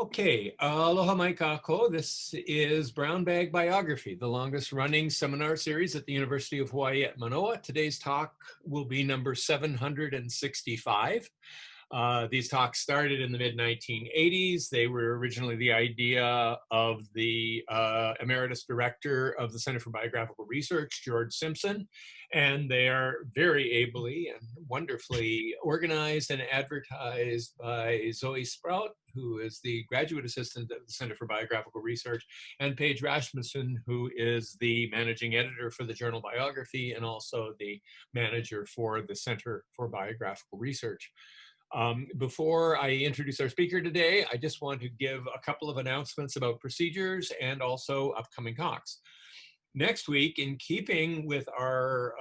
Okay, aloha mai kako. This is Brown Bag Biography, the longest running seminar series at the University of Hawaii at Manoa. Today's talk will be number 765. These talks started in the mid-1980s. They were originally the idea of the emeritus director of the Center for Biographical Research, George Simpson, and they are very ably and wonderfully organized and advertised by Zoe Sprout, who is the graduate assistant at the Center for Biographical Research, and Paige Rasmussen, who is the managing editor for the Journal Biography and also the manager for the Center for Biographical Research. Before I introduce our speaker today, I just want to give a couple of announcements about procedures and also upcoming talks. Next week, in keeping with our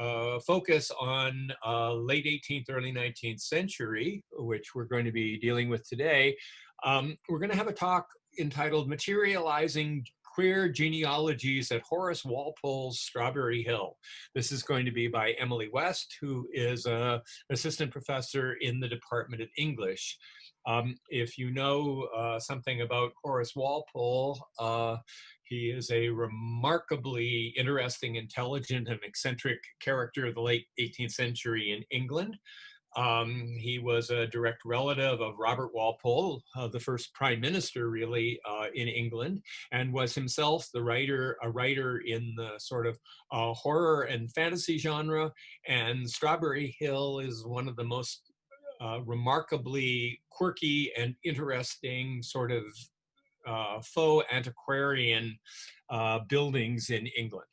focus on late 18th, early 19th century, which we're going to be dealing with today, we're going to have a talk entitled Materializing Queer Genealogies at Horace Walpole's Strawberry Hill. This is going to be by Emily West, who is an assistant professor in the Department of English. If you know something about Horace Walpole, he is a remarkably interesting, intelligent, and eccentric character of the late 18th century in England. He was a direct relative of Robert Walpole, the first prime minister really in England, and was himself a writer in the sort of horror and fantasy genre. And Strawberry Hill is one of the most remarkably quirky and interesting sort of faux antiquarian buildings in England.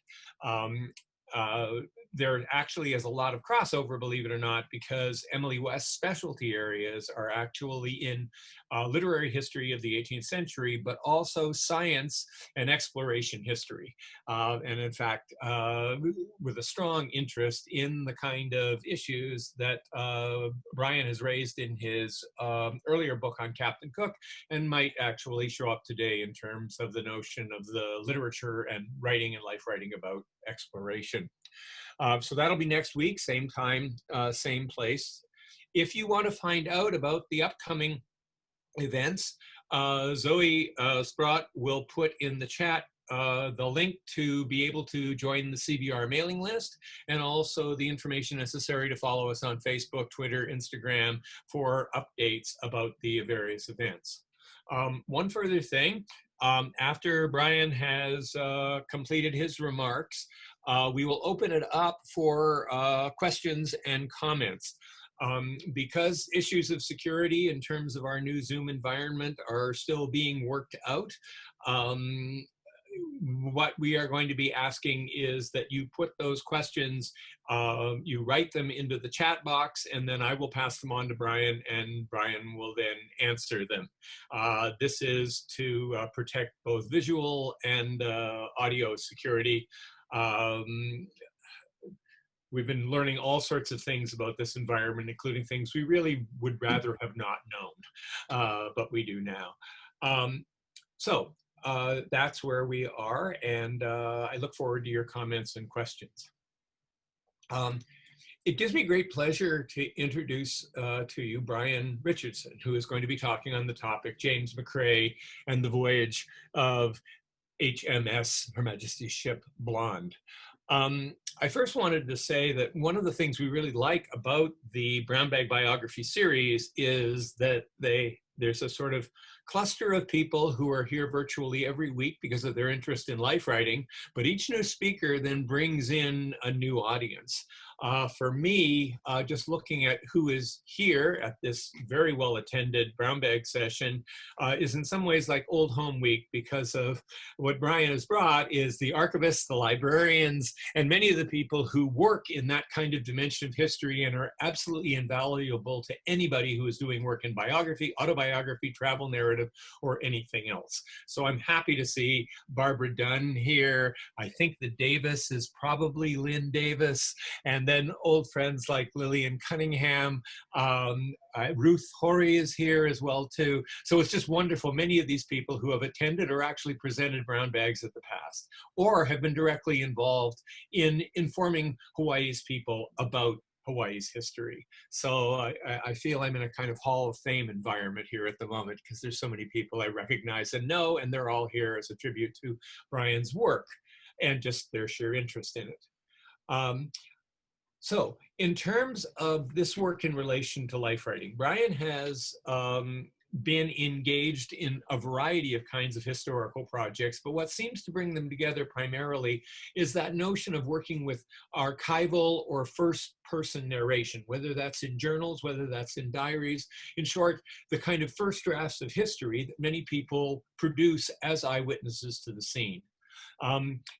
There actually is a lot of crossover, believe it or not, because Emily West's specialty areas are actually in literary history of the 18th century, but also science and exploration history. And in fact, with a strong interest in the kind of issues that Brian has raised in his earlier book on Captain Cook, and might actually show up today in terms of the notion of the literature and writing and life writing about exploration. So that'll be next week, same time, same place. If you want to find out about the upcoming events, Zoe Sprott will put in the chat the link to be able to join the CBR mailing list, and also the information necessary to follow us on Facebook, Twitter, Instagram for updates about the various events. One further thing, after Brian has completed his remarks, we will open it up for questions and comments. Because issues of security in terms of our new Zoom environment are still being worked out, what we are going to be asking is that you put those questions, you write them into the chat box, and then I will pass them on to Brian, and Brian will then answer them. This is to protect both visual and audio security. We've been learning all sorts of things about this environment, including things we really would rather have not known, but we do now. So that's where we are, and I look forward to your comments and questions. It gives me great pleasure to introduce to you Brian Richardson, who is going to be talking on the topic James Macrae and the Voyage of HMS, Her Majesty's Ship Blonde. I first wanted to say that one of the things we really like about the Brown Bag Biography series is that there's a sort of cluster of people who are here virtually every week because of their interest in life writing, but each new speaker then brings in a new audience. For me, just looking at who is here at this very well-attended Brown Bag session is in some ways like Old Home Week, because of what Brian has brought is the archivists, the librarians, and many of the people who work in that kind of dimension of history and are absolutely invaluable to anybody who is doing work in biography, autobiography, travel narrative, or anything else. So I'm happy to see Barbara Dunn here. I think the Davis is probably Lynn Davis, and then old friends like Lillian Cunningham. Ruth Horry is here as well too. So it's just wonderful. Many of these people who have attended or actually presented brown bags at the past, or have been directly involved in informing Hawaii's people about Hawaii's history. So I feel I'm in a kind of Hall of Fame environment here at the moment because there's so many people I recognize and know, and they're all here as a tribute to Brian's work and just their sheer interest in it. So in terms of this work in relation to life writing, Brian has been engaged in a variety of kinds of historical projects, but what seems to bring them together primarily is that notion of working with archival or first-person narration, whether that's in journals, whether that's in diaries. In short, the kind of first drafts of history that many people produce as eyewitnesses to the scene.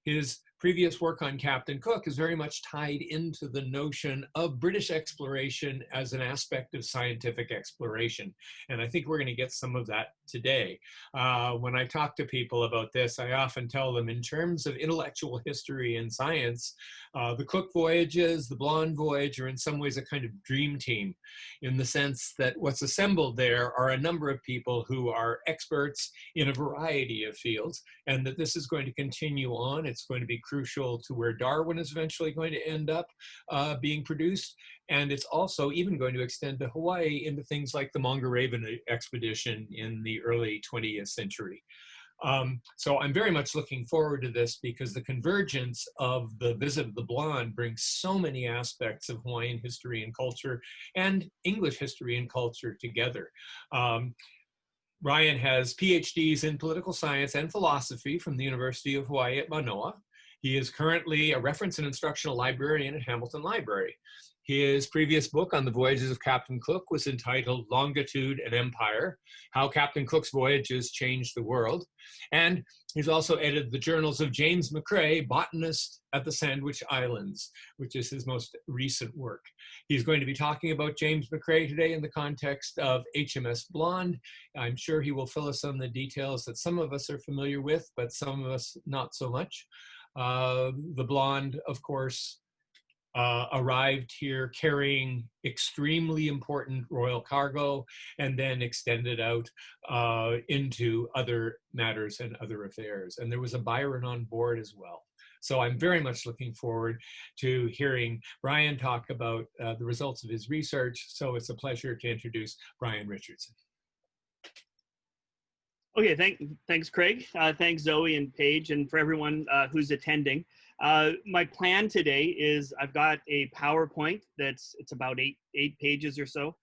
His previous work on Captain Cook is very much tied into the notion of British exploration as an aspect of scientific exploration. And I think we're going to get some of that today. When I talk to people about this, I often tell them in terms of intellectual history and science, the Cook voyages, the Blonde voyage are in some ways a kind of dream team in the sense that what's assembled there are a number of people who are experts in a variety of fields, and that this is going to continue on. It's going to be crucial to where Darwin is eventually going to end up being produced. And it's also even going to extend to Hawaii into things like the Mongeraven expedition in the early 20th century. So I'm very much looking forward to this because the convergence of the visit of the Blonde brings so many aspects of Hawaiian history and culture and English history and culture together. Brian has PhDs in political science and philosophy from the University of Hawaii at Manoa. He is currently a reference and instructional librarian at Hamilton Library. His previous book on the voyages of Captain Cook was entitled Longitude and Empire, How Captain Cook's Voyages Changed the World. And he's also edited the journals of James Macrae, Botanist at the Sandwich Islands, which is his most recent work. He's going to be talking about James Macrae today in the context of HMS Blonde. I'm sure he will fill us on the details that some of us are familiar with, but some of us not so much. The Blonde, of course, arrived here carrying extremely important royal cargo and then extended out into other matters and other affairs. And there was a Byron on board as well. So I'm very much looking forward to hearing Brian talk about the results of his research. So it's a pleasure to introduce Brian Richardson. Okay, thanks, Craig. Thanks, Zoe and Paige, and for everyone who's attending. My plan today is I've got a PowerPoint it's about eight pages or so,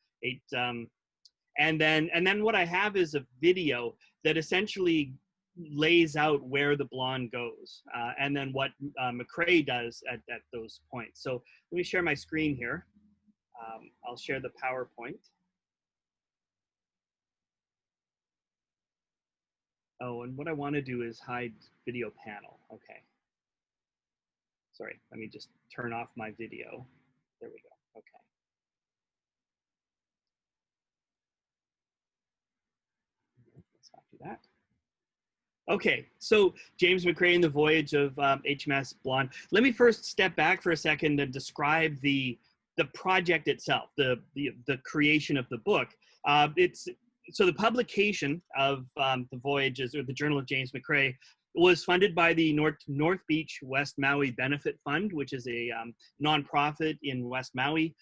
and then what I have is a video that essentially lays out where the Blonde goes, and then what Macrae does at those points. So let me share my screen here. I'll share the PowerPoint. Oh, and what I want to do is hide video panel. Okay. Sorry, let me just turn off my video. There we go. Okay. Let's not do that. Okay, so James Macrae and the Voyage of HMS Blonde. Let me first step back for a second and describe the project itself, the creation of the book. So the publication of the Voyages, or the Journal of James Macrae, was funded by the North Beach West Maui Benefit Fund, which is a nonprofit in West Maui,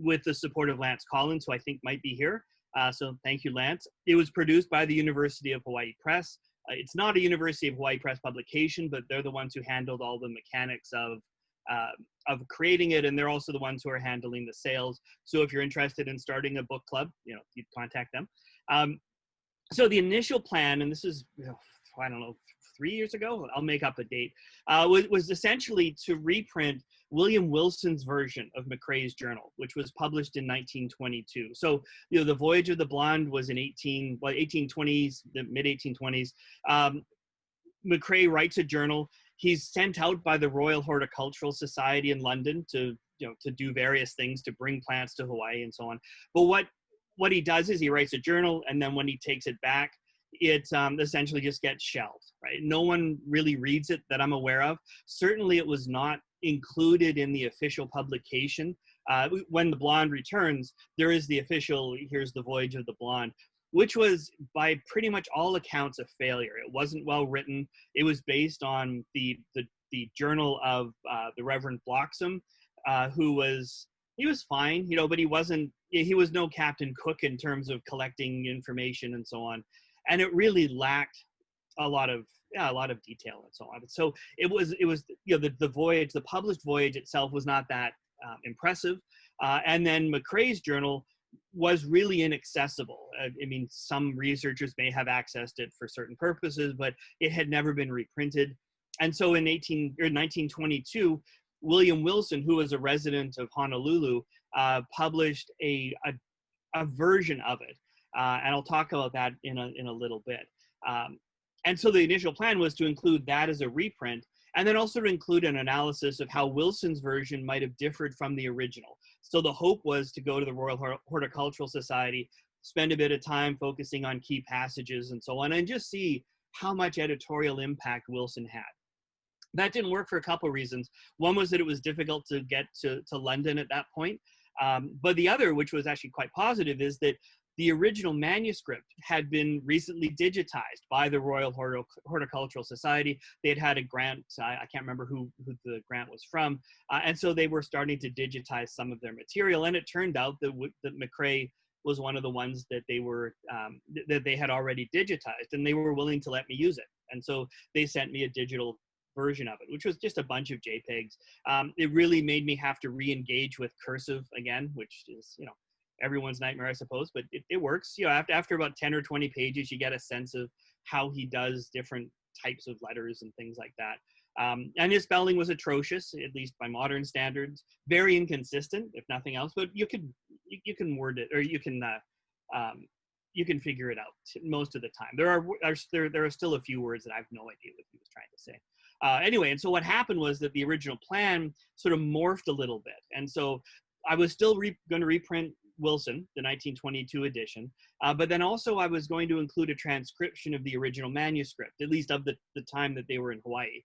with the support of Lance Collins, who I think might be here. So thank you, Lance. It was produced by the University of Hawaii Press. It's not a University of Hawaii Press publication, but they're the ones who handled all the mechanics of creating it, and they're also the ones who are handling the sales. So if you're interested in starting a book club, you'd contact them. So the initial plan, and this is, I don't know, 3 years ago, I'll make up a date, was essentially to reprint William Wilson's version of Macrae's journal, which was published in 1922. So, the Voyage of the Blonde was in 1820s, the mid-1820s. Macrae writes a journal. He's sent out by the Royal Horticultural Society in London to do various things, to bring plants to Hawaii and so on. But what he does is he writes a journal, and then when he takes it back, it essentially just gets shelved, right? No one really reads it that I'm aware of. Certainly it was not included in the official publication. When the Blonde returns, there is the official, here's the Voyage of the Blonde, which was by pretty much all accounts a failure. It wasn't well written. It was based on the journal of the Reverend Bloxham, who was he was fine, you know, but he was no Captain Cook in terms of collecting information and so on. And it really lacked a lot of detail and so on. So it was, you know, the voyage, the published voyage itself was not that impressive. And then Macrae's journal was really inaccessible. I mean, some researchers may have accessed it for certain purposes, but it had never been reprinted. And so in 1922, William Wilson, who was a resident of Honolulu, published a version of it. And I'll talk about that in a little bit. And so the initial plan was to include that as a reprint, and then also to include an analysis of how Wilson's version might have differed from the original. So the hope was to go to the Royal Horticultural Society, spend a bit of time focusing on key passages and so on, and just see how much editorial impact Wilson had. That didn't work for a couple of reasons. One was that it was difficult to get to London at that point. But the other, which was actually quite positive, is that the original manuscript had been recently digitized by the Royal Horticultural Society. They had a grant, I can't remember who the grant was from, and so they were starting to digitize some of their material. And it turned out that Macrae was one of the ones that they had already digitized, and they were willing to let me use it. And so they sent me a digital version of it, which was just a bunch of JPEGs. It really made me have to re-engage with cursive again, which is, you know, everyone's nightmare, I suppose, but it works. You know, after about 10 or 20 pages, you get a sense of how he does different types of letters and things like that. And his spelling was atrocious, at least by modern standards, very inconsistent, if nothing else, but you can word it, or you can figure it out most of the time. There are still a few words that I have no idea what he was trying to say. Anyway, and so what happened was that the original plan sort of morphed a little bit. And so I was still going to reprint Wilson, the 1922 edition, but then also I was going to include a transcription of the original manuscript, at least of the time that they were in Hawaii,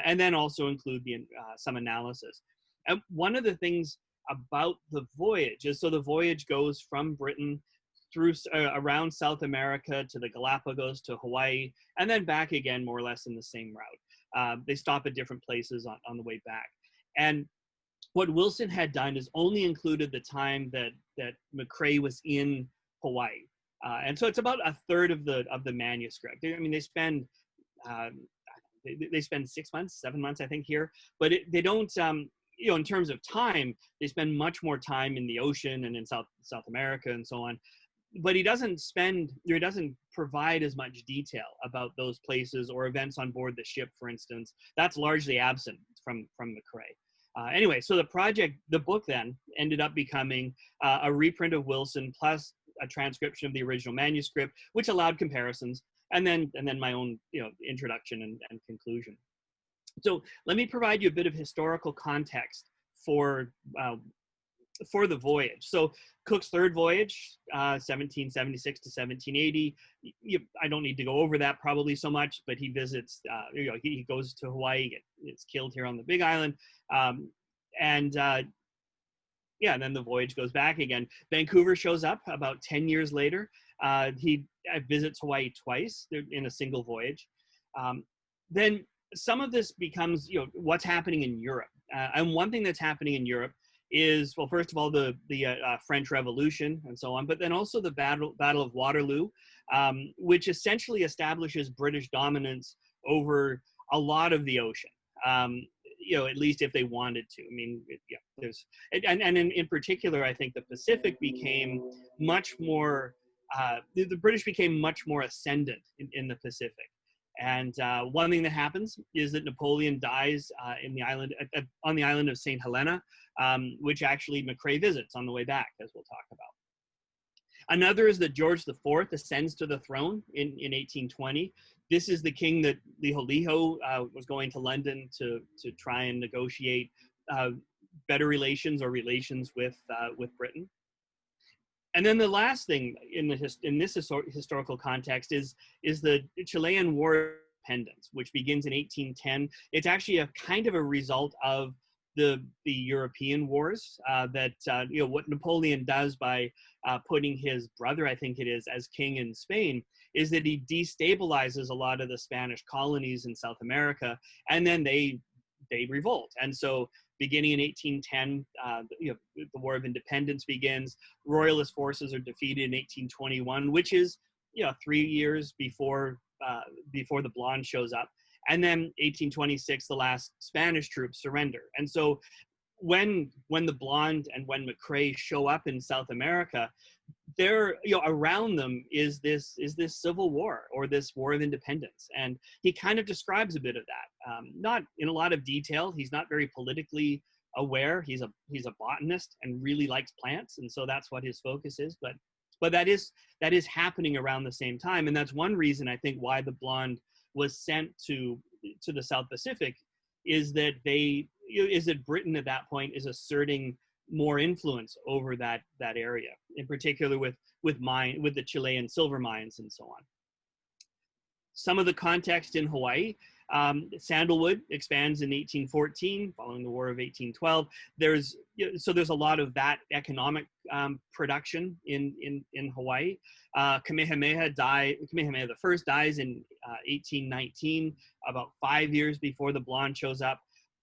and then also include some analysis. And one of the things about the voyage is, so the voyage goes from Britain through around South America to the Galapagos to Hawaii, and then back again more or less in the same route. They stop at different places on the way back. And what Wilson had done is only included the time that Macrae was in Hawaii. And so it's about a third of the manuscript. I mean, they spend 6 months, 7 months, I think, here, but they don't, you know, in terms of time, they spend much more time in the ocean and in South America and so on. But he doesn't provide as much detail about those places or events on board the ship, for instance. That's largely absent from Macrae. Anyway, so the book then ended up becoming a reprint of Wilson plus a transcription of the original manuscript, which allowed comparisons, and then my own, you know, introduction and conclusion. So let me provide you a bit of historical context for the voyage. So Cook's third voyage, 1776 to 1780. I don't need to go over that probably so much, but he visits, you know, he goes to Hawaii, gets killed here on the Big Island. Yeah, and then the voyage goes back again. Vancouver shows up about 10 years later. He visits Hawaii twice in a single voyage. Then some of this becomes, you know, what's happening in Europe. And one thing that's happening in Europe is, well, first of all, the French Revolution and so on, but then also the Battle of Waterloo, which essentially establishes British dominance over a lot of the ocean. You know, at least if they wanted to. I mean, yeah, there's, and in particular, I think the Pacific became much more, the British became much more ascendant in the Pacific. And one thing that happens is that Napoleon dies on the island of St. Helena, which actually Macrae visits on the way back, as we'll talk about. Another is that George IV ascends to the throne in 1820. This is the king that Liholiho was going to London to try and negotiate better relations or relations with Britain. And then the last thing in this historical context is the Chilean War of Independence, which begins in 1810. It's actually a kind of a result of the European wars that, you know, what Napoleon does by putting his brother, I think it is, as king in Spain, is that he destabilizes a lot of the Spanish colonies in South America, and then they revolt. And so beginning in 1810, the War of Independence begins. Royalist forces are defeated in 1821, which is 3 years before the Blonde shows up. And then 1826, the last Spanish troops surrender. And so when the Blonde and when Macrae show up in South America, there, around them is this civil war, or this war of independence, and he kind of describes a bit of that, not in a lot of detail. He's not very politically aware. He's a botanist and really likes plants, and so that's what his focus is. But that is happening around the same time, and that's one reason I think why the Blonde was sent to the South Pacific, is that Britain at that point is asserting more influence over that area, in particular with the Chilean silver mines and so on. Some of the context in Hawaii: sandalwood expands in 1814, following the War of 1812. There's a lot of that economic production in Hawaii. Kamehameha I dies in 1819, about 5 years before the Blonde shows up.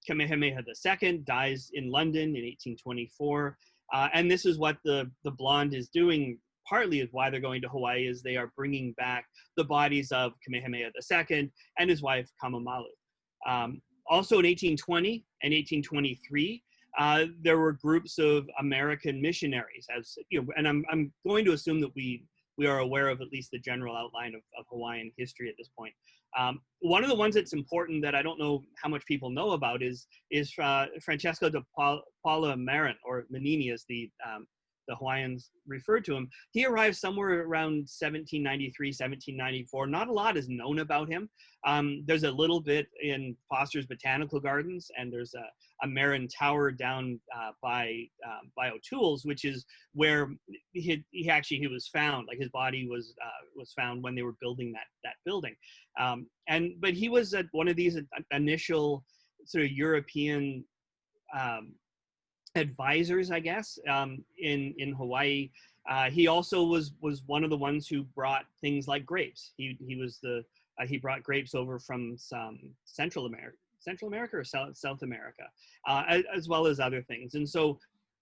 Kamehameha II dies in London in 1824. And this is what the Blonde is doing. Partly is why they're going to Hawaii, is they are bringing back the bodies of Kamehameha II and his wife Kamāmalu. Also in 1820 and 1823, there were groups of American missionaries, and I'm going to assume that we are aware of at least the general outline of Hawaiian history at this point. One of the ones that's important that I don't know how much people know about is Francesco de Paula Marin, or Manini as the Hawaiians referred to him. He arrived somewhere around 1793, 1794. Not a lot is known about him. There's a little bit in Foster's Botanical Gardens, and there's a Marin Tower down by O'Toole's, which is where he was found. Like, his body was found when they were building that building. But he was one of these initial sort of European advisors, I guess, in Hawaii. He also was one of the ones who brought things like grapes. He brought grapes over from some Central America or South America, as well as other things. And so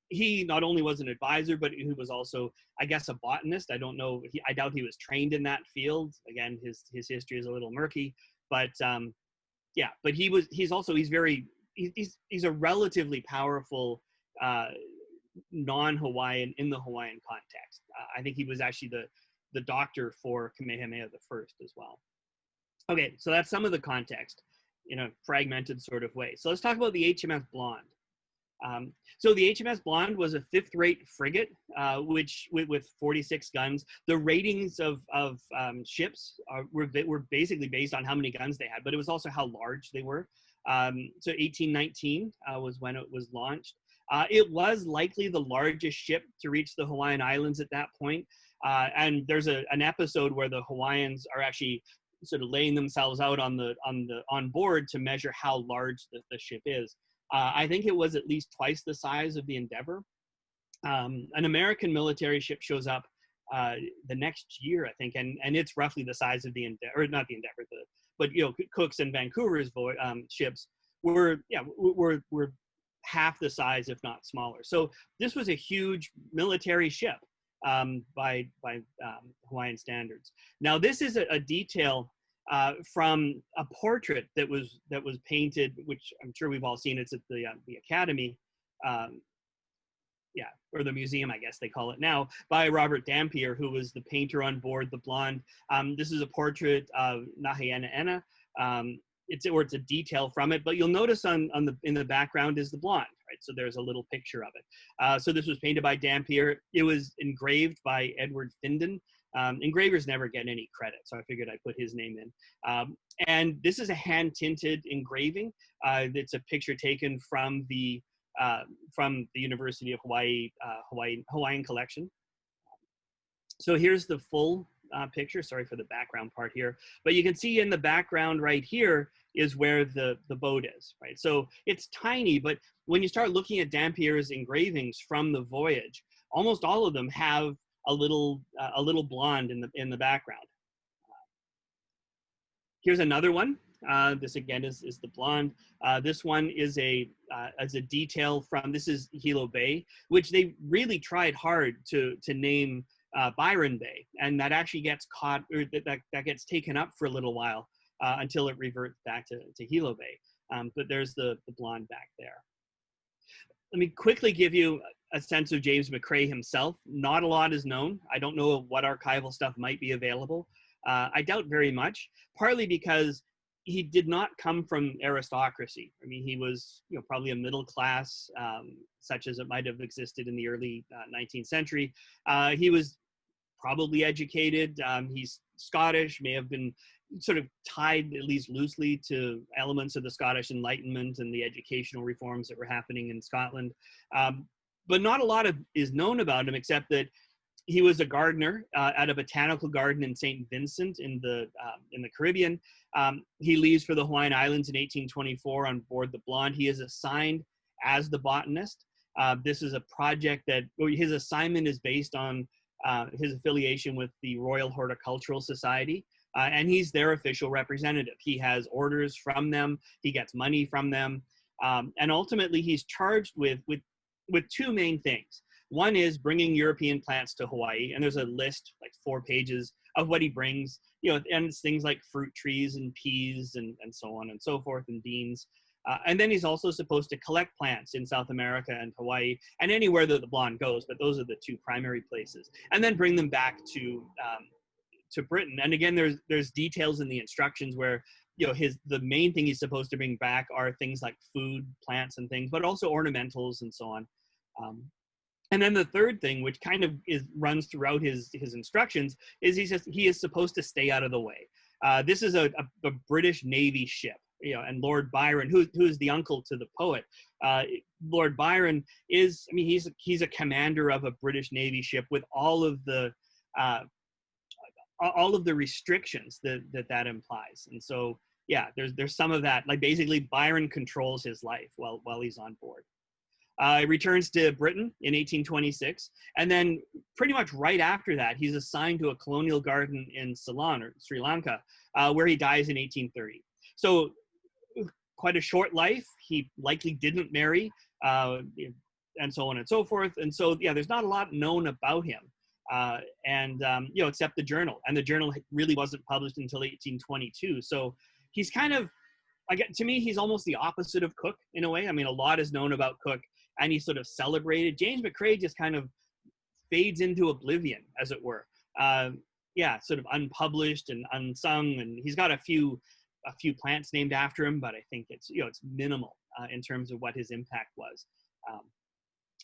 he not only was an advisor, but he was also, I guess, a botanist. I don't know. I doubt he was trained in that field. Again, his history is a little murky, but yeah. But he's a relatively powerful non-Hawaiian in the Hawaiian context. I think he was actually the doctor for Kamehameha I as well. Okay, so that's some of the context in a fragmented sort of way. So let's talk about the HMS Blonde. So the HMS Blonde was a fifth-rate frigate, which with 46 guns. The ratings of ships were basically based on how many guns they had, but it was also how large they were. So 1819 was when it was launched. It was likely the largest ship to reach the Hawaiian Islands at that point. And there's an episode where the Hawaiians are actually sort of laying themselves out on board to measure how large the ship is. I think it was at least twice the size of the Endeavour. An American military ship shows up the next year, I think, and it's roughly the size of the Endeavour, or not the Endeavour, but Cook's and Vancouver's ships were half the size, if not smaller. So this was a huge military ship by Hawaiian standards. Now, this is a detail from a portrait that was painted, which I'm sure we've all seen. It's at the Academy, or the museum, I guess they call it now, by Robert Dampier, who was the painter on board the Blonde. This is a portrait of Nahiena. It's a detail from it, but you'll notice in the background is the Blonde, right? So there's a little picture of it. So this was painted by Dampier. It was engraved by Edward Finden. Engravers never get any credit, so I figured I'd put his name in. And this is a hand-tinted engraving. It's a picture taken from the University of Hawaii Hawaiian collection. So here's the full picture. Sorry for the background part here, but you can see in the background right here is where the boat is, right? So it's tiny, but when you start looking at Dampier's engravings from the voyage, almost all of them have a little Blonde in the background. Here's another one This again is the blonde. This one is a detail from, this is Hilo Bay, which they really tried hard to name Byron Bay, and that actually gets caught, or that gets taken up for a little while until it reverts back to Hilo Bay. But there's the blonde back there. Let me quickly give you a sense of James Macrae himself. Not a lot is known. I don't know what archival stuff might be available. I doubt very much, partly because he did not come from aristocracy. I mean, he was, you know, probably a middle class, such as it might have existed in the early 19th century. He was probably educated. He's Scottish, may have been sort of tied, at least loosely, to elements of the Scottish Enlightenment and the educational reforms that were happening in Scotland. But not a lot is known about him, except that he was a gardener at a botanical garden in St. Vincent in the Caribbean. He leaves for the Hawaiian Islands in 1824 on board the Blonde. He is assigned as the botanist. This is a project that, his assignment is based on his affiliation with the Royal Horticultural Society. And he's their official representative. He has orders from them. He gets money from them. And ultimately, he's charged with two main things. One is bringing European plants to Hawaii. And there's a list, like 4 pages, of what he brings. You know, and it's things like fruit trees and peas and so on and so forth, and beans. And then he's also supposed to collect plants in South America and Hawaii and anywhere that the Blonde goes. But those are the 2 primary places. And then bring them back to Britain. And again, there's details in the instructions where, you know, the main thing he's supposed to bring back are things like food, plants and things, but also ornamentals and so on. And then the third thing, which kind of runs throughout his instructions, is he is supposed to stay out of the way. This is a British Navy ship, you know, and Lord Byron, who is the uncle to the poet, Lord Byron is, I mean, he's a commander of a British Navy ship with all of the restrictions that implies. And so, yeah, there's some of that. Like, basically, Byron controls his life while he's on board. He returns to Britain in 1826, and then pretty much right after that, he's assigned to a colonial garden in Ceylon, or Sri Lanka, where he dies in 1830. So, quite a short life. He likely didn't marry, and so on and so forth. And so, yeah, there's not a lot known about him. You know, except the journal, and the journal really wasn't published until 1822. So he's kind of, to me, he's almost the opposite of Cook in a way. I mean, a lot is known about Cook, and he's sort of celebrated. James Macrae just kind of fades into oblivion, as it were. Yeah, sort of unpublished and unsung, and he's got a few plants named after him, but I think it's minimal in terms of what his impact was.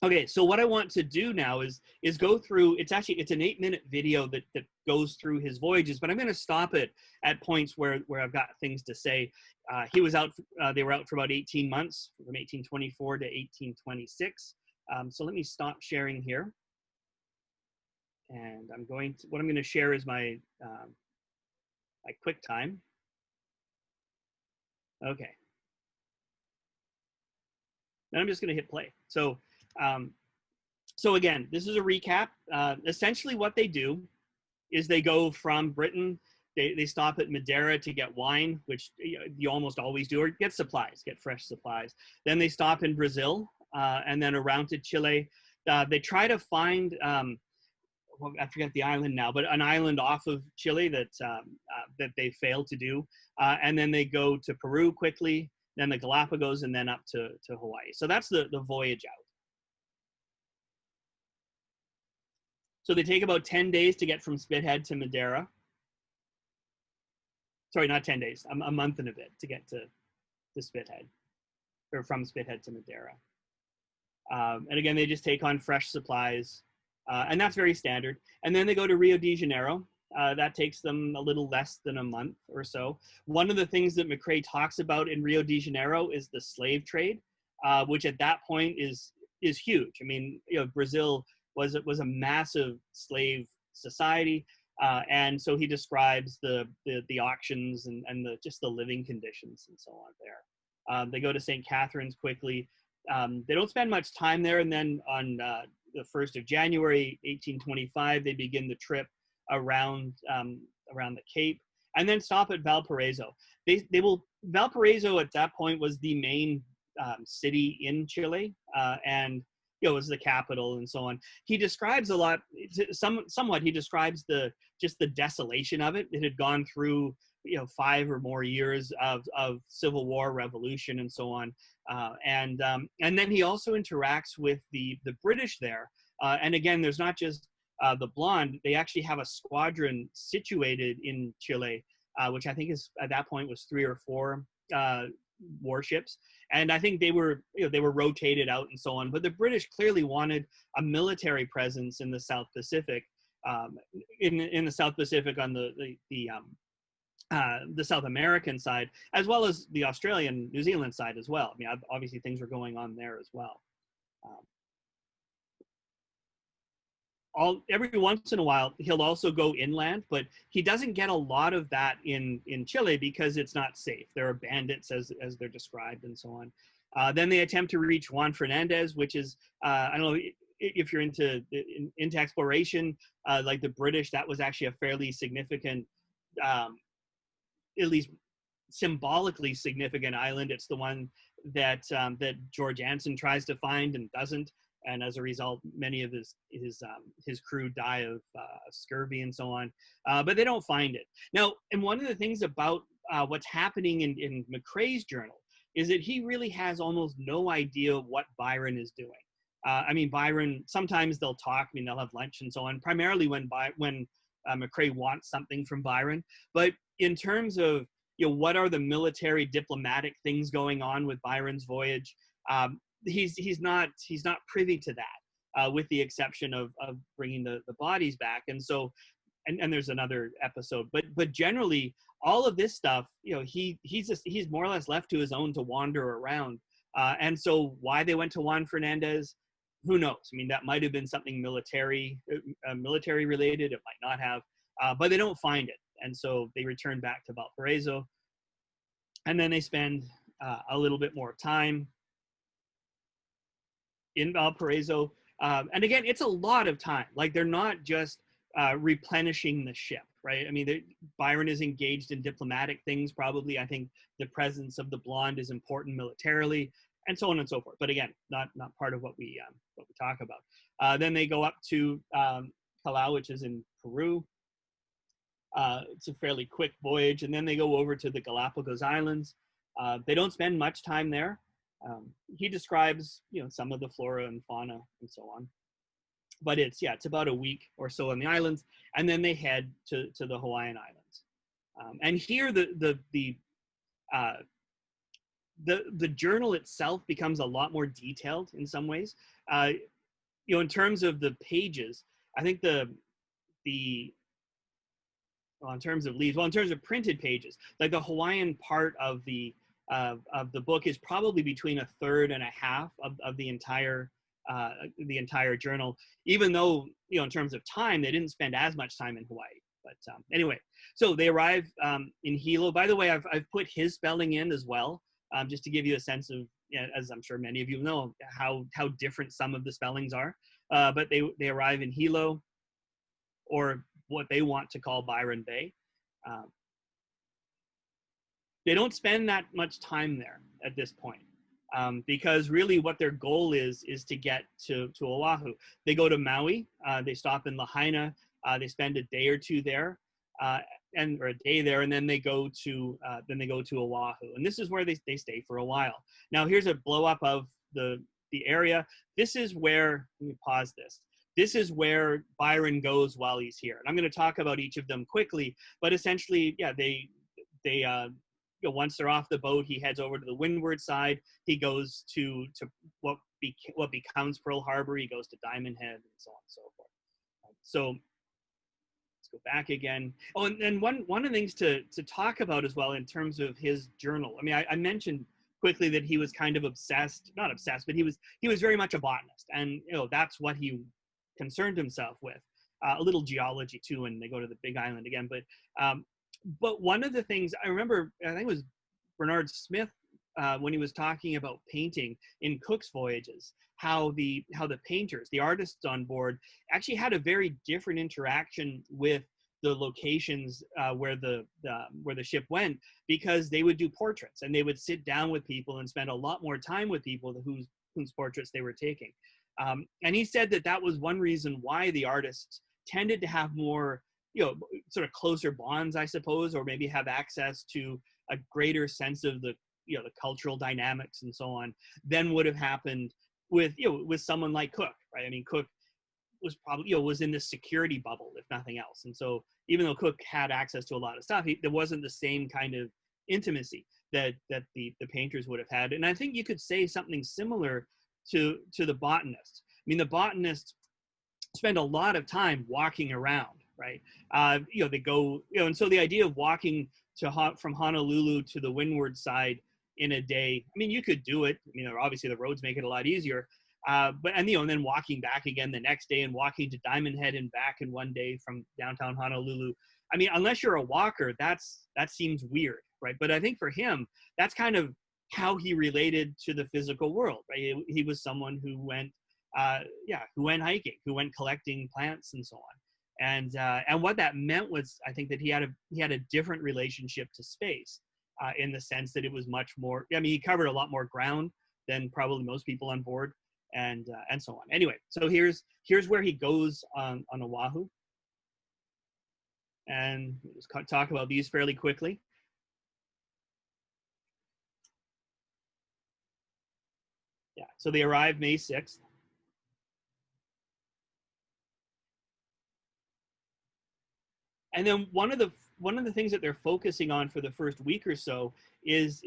Okay, so what I want to do now is go through, it's an 8-minute video that goes through his voyages, but I'm going to stop it at points where I've got things to say. He was out, they were out for about 18 months, from 1824 to 1826. So let me stop sharing here. And what I'm going to share is my QuickTime. Okay. Then I'm just going to hit play. So again, this is a recap. Essentially what they do is they go from Britain, they stop at Madeira to get wine, which you almost always do, or get fresh supplies. Then they stop in Brazil, and then around to Chile. They try to find, well, I forget the island now, but an island off of Chile that they failed to do. And then they go to Peru quickly, then the Galapagos, and then up to Hawaii. So that's the voyage out. So they take about 10 days to get from Spithead to Madeira. Sorry, not 10 days, a month and a bit to get to Spithead, or from Spithead to Madeira. And again, they just take on fresh supplies, and that's very standard. And then they go to Rio de Janeiro. That takes them a little less than a month or so. One of the things that Macrae talks about in Rio de Janeiro is the slave trade, which at that point is huge. I mean, Brazil was a massive slave society, and so he describes the auctions and just the living conditions and so on there. They go to St. Catharines quickly. They don't spend much time there, and then on the 1st of January 1825, they begin the trip around the Cape, and then stop at Valparaiso. Valparaiso at that point was the main city in Chile, and it was the capital and so on. He describes a lot, somewhat he describes just the desolation of it. It had gone through 5 or more years of civil war, revolution, and so on. And then he also interacts with the British there. And again, there's not just the Blonde. They actually have a squadron situated in Chile, which I think is at that point was 3 or 4 warships. And I think they were rotated out and so on. But the British clearly wanted a military presence in the South Pacific, in the South Pacific on the South American side, as well as the Australian, New Zealand side as well. I mean, obviously things were going on there as well. Every once in a while, he'll also go inland, but he doesn't get a lot of that in Chile because it's not safe. There are bandits as they're described and so on. Then they attempt to reach Juan Fernandez, which is, I don't know if you're into exploration, like the British, that was actually a fairly significant, at least symbolically significant island. It's the one that George Anson tries to find and doesn't. And as a result, many of his crew die of scurvy and so on. But they don't find it. Now, and one of the things about what's happening in Macrae's journal is that he really has almost no idea what Byron is doing. I mean, Byron, sometimes they'll talk, I mean, they'll have lunch and so on, primarily when Macrae wants something from Byron. But in terms of, what are the military diplomatic things going on with Byron's voyage, he's not privy to that, with the exception of bringing the bodies back. And so, and there's another episode, but generally all of this stuff, he's more or less left to his own to wander around. And so why they went to Juan Fernandez, who knows? I mean, that might have been something military related. It might not have, but they don't find it. And so they return back to Valparaiso, and then they spend a little bit more time in Valparaiso. And again, it's a lot of time. Like, they're not just replenishing the ship, right? I mean, Byron is engaged in diplomatic things, probably. I think the presence of the Blonde is important militarily, and so on and so forth. But again, not part of what we talk about. Then they go up to Kaah, which is in Peru. It's a fairly quick voyage, and then they go over to the Galapagos Islands. They don't spend much time there. He describes, some of the flora and fauna and so on, but it's about a week or so on the islands, and then they head to the Hawaiian Islands. And here the journal itself becomes a lot more detailed in some ways. In terms of the pages, I think in terms of leaves, in terms of printed pages, like the Hawaiian part of the book is probably between 1/3 and 1/2 of the entire journal, even though, in terms of time, they didn't spend as much time in Hawaii. But anyway, so they arrive in Hilo. By the way, I've put his spelling in as well, just to give you a sense of, as I'm sure many of you know, how different some of the spellings are. But they arrive in Hilo, or what they want to call Byron Bay. They don't spend that much time there at this point, because really what their goal is to get to Oahu. They go to Maui, they stop in Lahaina, they spend a day or two there, or a day there, and then they go to Oahu. And this is where they stay for a while. Now here's a blow up of the area. This is where, let me pause this. This is where Byron goes while he's here. And I'm going to talk about each of them quickly, but essentially, they once they're off the boat, he heads over to the windward side. He goes to what becomes Pearl Harbor. He goes to Diamond Head, and so on and so forth. So let's go back again. Oh, and one of the things to talk about as well in terms of his journal. I mean, I mentioned quickly that he was kind of not obsessed, but he was very much a botanist, and that's what he concerned himself with. A little geology too, and they go to the Big Island again. But one of the things I remember, I think it was Bernard Smith, when he was talking about painting in Cook's voyages, how the painters, the artists on board, actually had a very different interaction with locations where the ship went, because they would do portraits and they would sit down with people and spend a lot more time with people whose portraits they were taking. And he said that that was one reason why the artists tended to have more, sort of closer bonds, I suppose, or maybe have access to a greater sense of the cultural dynamics and so on than would have happened with someone like Cook, right? I mean, Cook was probably, was in this security bubble, if nothing else. And so even though Cook had access to a lot of stuff, there wasn't the same kind of intimacy that the painters would have had. And I think you could say something similar to the botanists. I mean, the botanists spend a lot of time walking around, right? They go, and so the idea of walking from Honolulu to the windward side in a day, I mean, you could do it. I mean, obviously the roads make it a lot easier. And then walking back again the next day and walking to Diamond Head and back in one day from downtown Honolulu. I mean, unless you're a walker, that seems weird, right? But I think for him, that's kind of how he related to the physical world, right? He was someone who went, who went hiking, who went collecting plants and so on. And what that meant was, I think that he had a different relationship to space, in the sense that it was much more, I mean, he covered a lot more ground than probably most people on board, and so on. Anyway, so here's where he goes on Oahu. And we'll just talk about these fairly quickly. Yeah, so they arrived May 6th. And then one of the things that they're focusing on for the first week or so is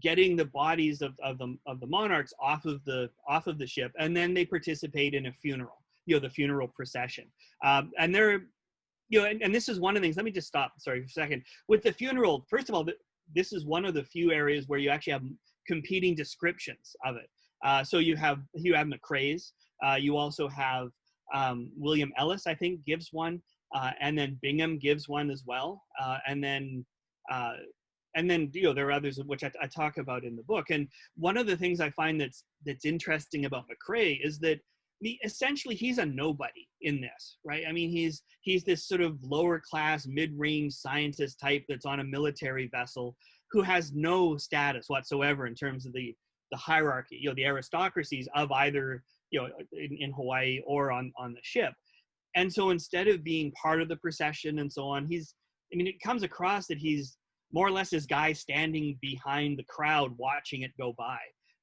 getting the bodies of the monarchs off of the ship, and then they participate in a funeral, the funeral procession. And they're, and this is one of the things. Let me just stop, sorry, for a second. With the funeral, first of all, this is one of the few areas where you actually have competing descriptions of it. So you have Macrae's. You also have William Ellis, I think, gives one. And then Bingham gives one as well. And then there are others which I talk about in the book. And one of the things I find that's interesting about Macrae is that essentially he's a nobody in this, right? I mean, he's this sort of lower class, mid-range scientist type that's on a military vessel who has no status whatsoever in terms of the hierarchy, the aristocracies of either, in Hawaii or on the ship. And so instead of being part of the procession and so on, it comes across that he's more or less this guy standing behind the crowd watching it go by.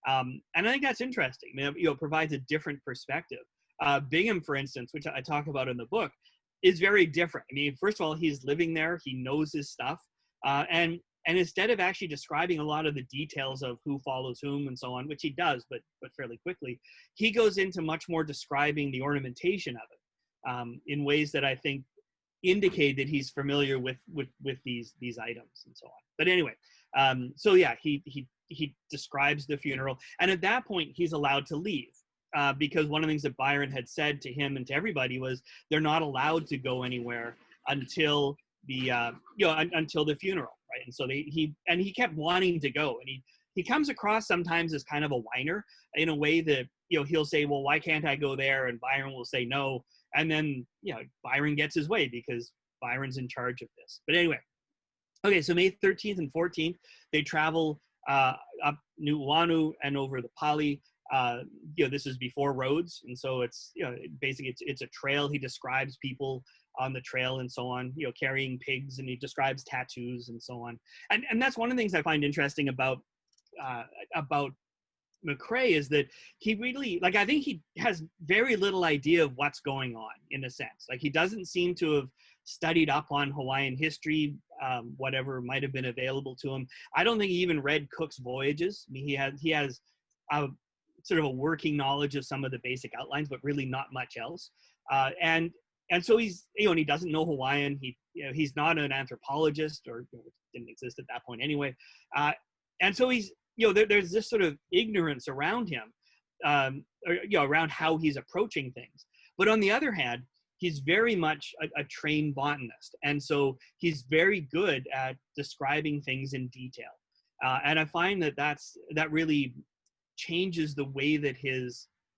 And I think that's interesting. It provides a different perspective. Bingham, for instance, which I talk about in the book, is very different. I mean, first of all, he's living there. He knows his stuff. And instead of actually describing a lot of the details of who follows whom and so on, which he does, but fairly quickly, he goes into much more describing the ornamentation of it. In ways that I think indicate that he's familiar with these items and so on. But anyway, so yeah, he describes the funeral, and at that point he's allowed to leave, because one of the things that Byron had said to him and to everybody was they're not allowed to go anywhere until the until the funeral, right? And so he kept wanting to go, and he comes across sometimes as kind of a whiner in a way that he'll say, well, why can't I go there? And Byron will say no. And then, Byron gets his way because Byron's in charge of this. But anyway, okay, so May 13th and 14th, they travel up Nuuanu and over the Pali. This is before roads. And so it's, basically it's a trail. He describes people on the trail and so on, carrying pigs, and he describes tattoos and so on. And that's one of the things I find interesting about Macrae is that he really, I think he has very little idea of what's going on, in a sense. He doesn't seem to have studied up on Hawaiian history, whatever might have been available to him. I don't think he even read Cook's voyages. I mean, he has a sort of a working knowledge of some of the basic outlines, but really not much else. And so he's, and he doesn't know Hawaiian. He's not an anthropologist, or didn't exist at that point anyway. And so he's, there's this sort of ignorance around him, around how he's approaching things. But on the other hand, he's very much a trained botanist. And so he's very good at describing things in detail. And I find that really changes the way that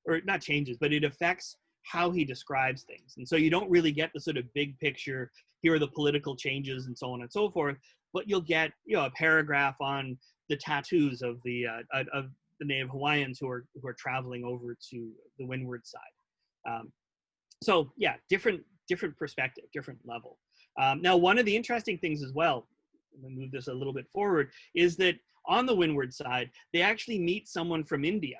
or not changes, but it affects how he describes things. And so you don't really get the sort of big picture, here are the political changes and so on and so forth. But you'll get, a paragraph on the tattoos of the native Hawaiians who are traveling over to the windward side. So yeah, different perspective, different level. Now, one of the interesting things as well, I'm going to move this a little bit forward, is that on the windward side, they actually meet someone from India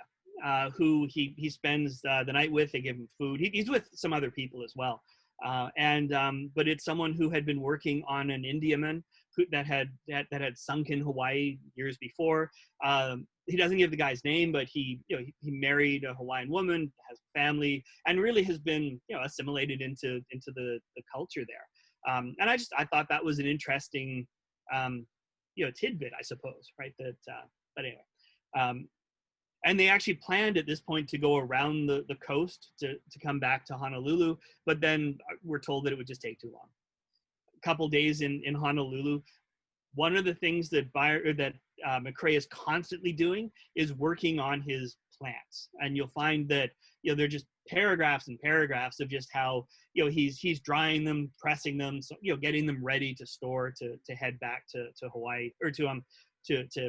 who he spends the night with. They give him food. He's with some other people as well. But it's someone who had been working on an Indiaman that had sunk in Hawaii years before. He doesn't give the guy's name, but he married a Hawaiian woman, has a family, and really has been assimilated into the culture there. And I thought that was an interesting tidbit, I suppose, right? But anyway. And they actually planned at this point to go around the coast to come back to Honolulu, but then we're told that it would just take too long. A couple days in Honolulu, one of the things that Macrae is constantly doing is working on his plants, and you'll find that they're just paragraphs and paragraphs of just how he's drying them, pressing them, so getting them ready to store to head back to Hawaii or to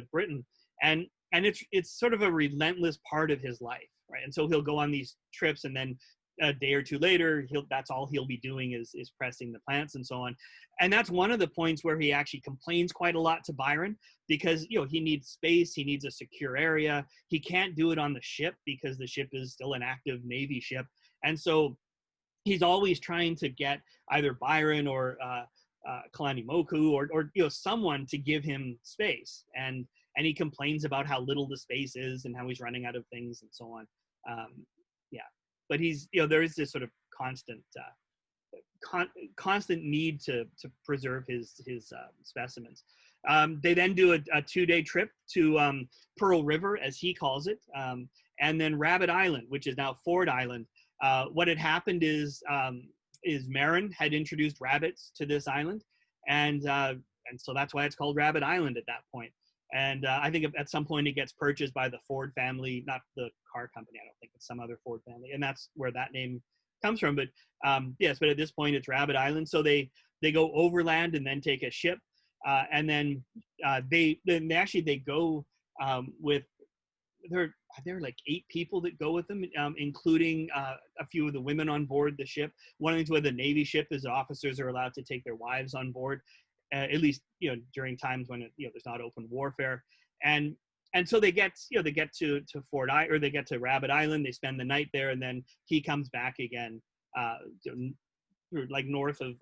Britain, and it's sort of a relentless part of his life, right? And so he'll go on these trips, and then a day or two later, that's all he'll be doing is pressing the plants and so on. And that's one of the points where he actually complains quite a lot to Byron, because he needs space, he needs a secure area. He can't do it on the ship because the ship is still an active Navy ship, and so he's always trying to get either Byron or Kalani Moku or someone to give him space, and he complains about how little the space is and how he's running out of things and so on. But he's there is this sort of constant need to preserve his specimens. They then do a 2-day trip to Pearl River, as he calls it, and then Rabbit Island, which is now Ford Island. What had happened is Marin had introduced rabbits to this island, and so that's why it's called Rabbit Island at that point. And I think at some point it gets purchased by the Ford family, not the car company. I don't think it's some other Ford family, and that's where that name comes from. But yes, but at this point it's Rabbit Island. So they go overland and then take a ship, and then they go with there are like 8 people that go with them, including a few of the women on board the ship. One of the things with the Navy ship is officers are allowed to take their wives on board. At least during times when there's not open warfare, and so they get to Fort I, or they get to Rabbit Island. They spend the night there, and then he comes back again, like north of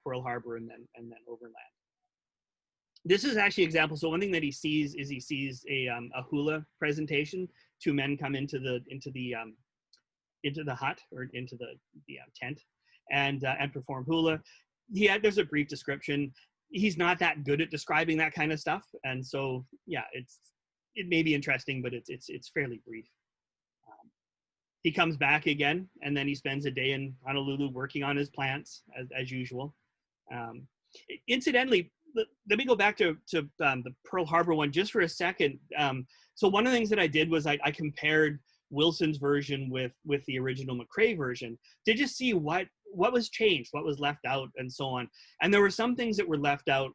Pearl Harbor, and then overland. This is actually an example. So one thing that he sees is a hula presentation. 2 men come into the hut, or into the tent, and perform hula. There's a brief description. He's not that good at describing that kind of stuff, and so it may be interesting, but it's fairly brief. He comes back again, and then he spends a day in Honolulu working on his plants as usual. Incidentally, let me go back to the Pearl Harbor one just for a second. So one of the things that I did was I compared Wilson's version with the original Macrae version to just see what was changed, what was left out, and so on. And there were some things that were left out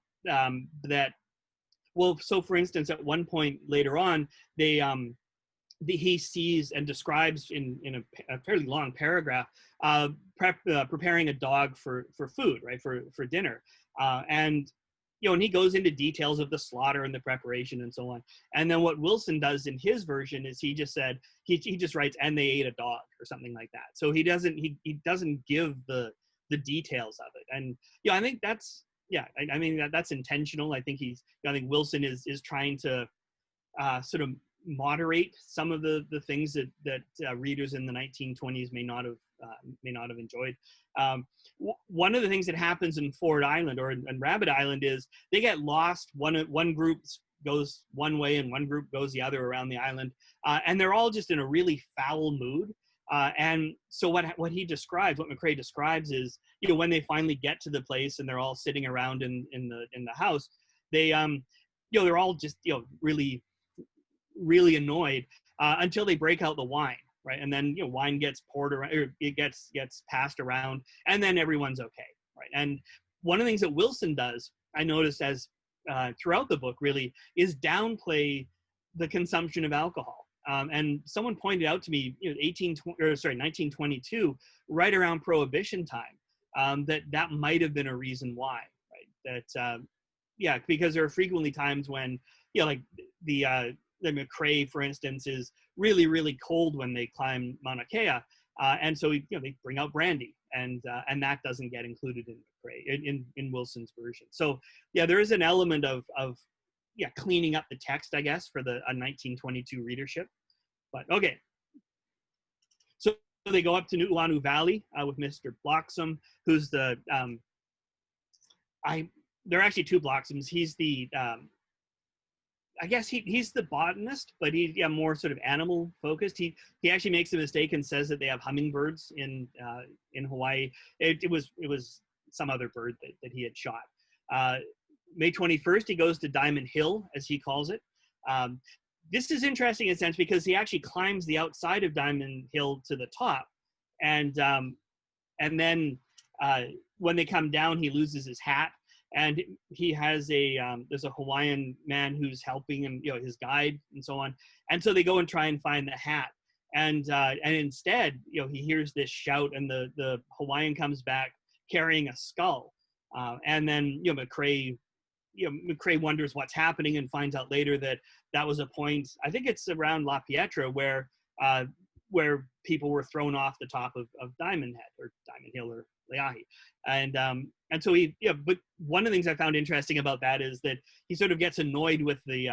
so for instance, at one point later on, he sees and describes in a fairly long paragraph preparing a dog for food, right, for dinner, and he goes into details of the slaughter and the preparation and so on. And then what Wilson does in his version is he just said, he just writes, and they ate a dog or something like that. So he doesn't give the details of it. And I think that's, I mean, that's intentional. I think I think Wilson is trying to sort of moderate some of the things that readers in the 1920s may not have enjoyed. One of the things that happens in Ford Island or in Rabbit Island is they get lost. One group goes one way and one group goes the other around the island, and they're all just in a really foul mood. And so what he describes, what Macrae describes, is when they finally get to the place and they're all sitting around in the house, they're all just really annoyed until they break out the wine. Right, and then wine gets poured around, or it gets passed around, and then everyone's okay, right? And one of the things that Wilson does, I noticed as throughout the book really, is downplay the consumption of alcohol. And someone pointed out to me, 1922, right around Prohibition time, that might have been a reason why, right? That yeah, because there are frequently times when, like the Macrae, for instance, is really, really cold when they climb Mauna Kea, and so they bring out brandy, and that doesn't get included in Macrae in Wilson's version. So yeah, there is an element of cleaning up the text, I guess, for a 1922 readership. But okay, so they go up to Nu'uanu Valley with Mr. Bloxam, who's the there are actually two Bloxams. He's the I guess he's the botanist, but he's more sort of animal focused. He actually makes a mistake and says that they have hummingbirds in Hawaii. It was some other bird that he had shot. May 21st, he goes to Diamond Hill, as he calls it. This is interesting in a sense because he actually climbs the outside of Diamond Hill to the top, and then when they come down, he loses his hat. And he has there's a Hawaiian man who's helping him, his guide and so on. And so they go and try and find the hat. And instead, he hears this shout, and the Hawaiian comes back carrying a skull. And then, Macrae wonders what's happening and finds out later that was a point, I think it's around La Pietra, where people were thrown off the top of Diamond Head or Diamond Hill or Leahi. And so but one of the things I found interesting about that is that he sort of gets annoyed with the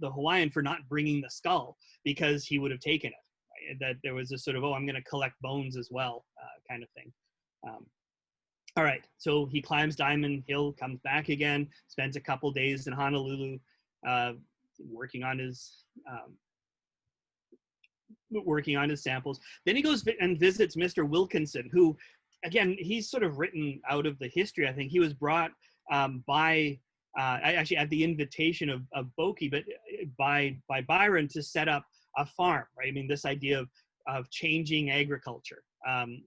Hawaiian for not bringing the skull, because he would have taken it, right? That there was a sort of, I'm going to collect bones as well, kind of thing. All right, so he climbs Diamond Hill, comes back again, spends a couple days in Honolulu, working on his samples. Then he goes and visits Mr. Wilkinson, who, again, he's sort of written out of the history. I think he was brought by actually at the invitation of Boki, but by Byron, to set up a farm, right? I mean, this idea of changing agriculture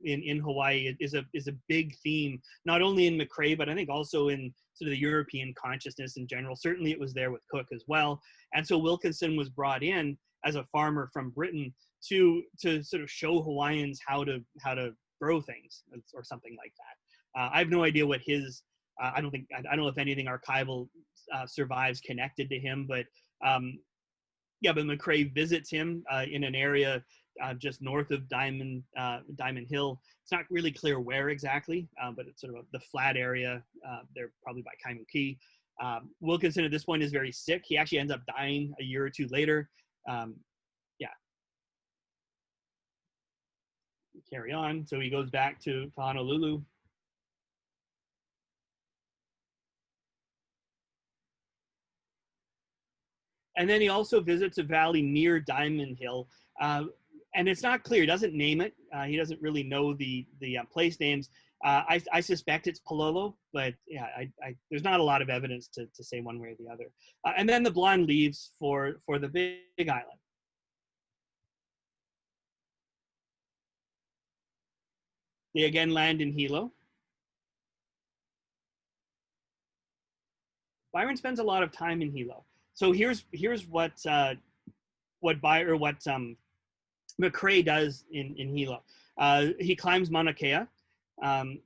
in Hawaii is a big theme, not only in Macrae, but I think also in sort of the European consciousness in general. Certainly it was there with Cook as well. And so Wilkinson was brought in as a farmer from Britain to sort of show Hawaiians how to grow things or something like that. I have no idea what his, I don't know if anything archival survives connected to him, but but Macrae visits him in an area just north of Diamond Hill. It's not really clear where exactly, but it's sort of the flat area. They're probably by Kaimuki. Wilkinson at this point is very sick. He actually ends up dying a year or two later. Carry on. So he goes back to Honolulu. And then he also visits a valley near Diamond Hill. And it's not clear. He doesn't name it. He doesn't really know the place names. I suspect it's Palolo, but yeah, there's not a lot of evidence to say one way or the other. And then the Blonde leaves for the Big Island. They again land in Hilo. Byron spends a lot of time in Hilo. So here's what Macrae does in Hilo. He climbs Mauna Kea,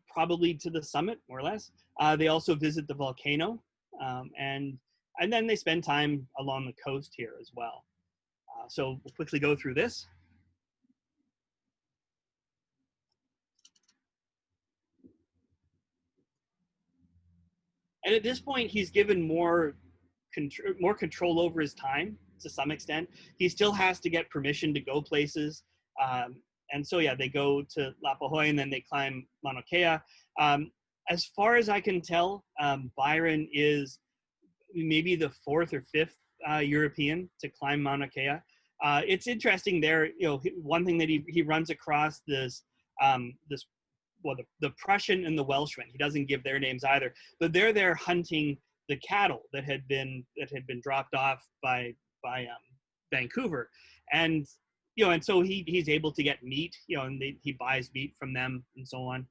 probably to the summit, more or less. They also visit the volcano, and then they spend time along the coast here as well. So we'll quickly go through this. And at this point, he's given more control over his time to some extent. He still has to get permission to go places. And so, yeah, they go to Lapahoi and then they climb Mauna Kea. As far as I can tell, Byron is maybe the fourth or fifth European to climb Mauna Kea. It's interesting there, one thing that he runs across this the Prussian and the Welshman. He doesn't give their names either, but they're there hunting the cattle that had been dropped off by Vancouver, and and so he's able to get meat, and he buys meat from them and so on.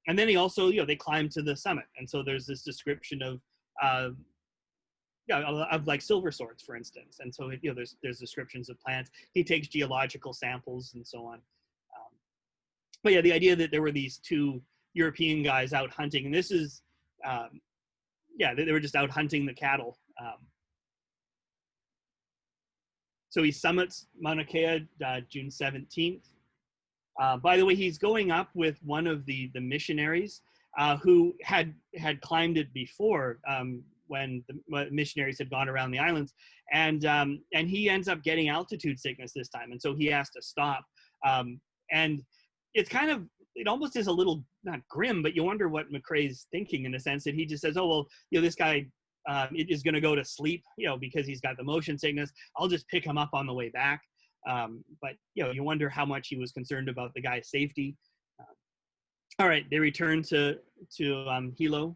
And then he also, they climb to the summit. And so there's this description of, of like silver swords, for instance. And so, there's descriptions of plants. He takes geological samples and so on. But yeah, the idea that there were these two European guys out hunting, and this is, they were just out hunting the cattle. So he summits Mauna Kea, June 17th. By the way, he's going up with one of the missionaries who had climbed it before when the missionaries had gone around the islands, and he ends up getting altitude sickness this time, and so he has to stop. And it's kind of, it almost is a little, not grim, but you wonder what Macrae's thinking, in a sense that he just says, oh, well, this guy is going to go to sleep, because he's got the motion sickness. I'll just pick him up on the way back. But you wonder how much he was concerned about the guy's safety. All right, they return to Hilo.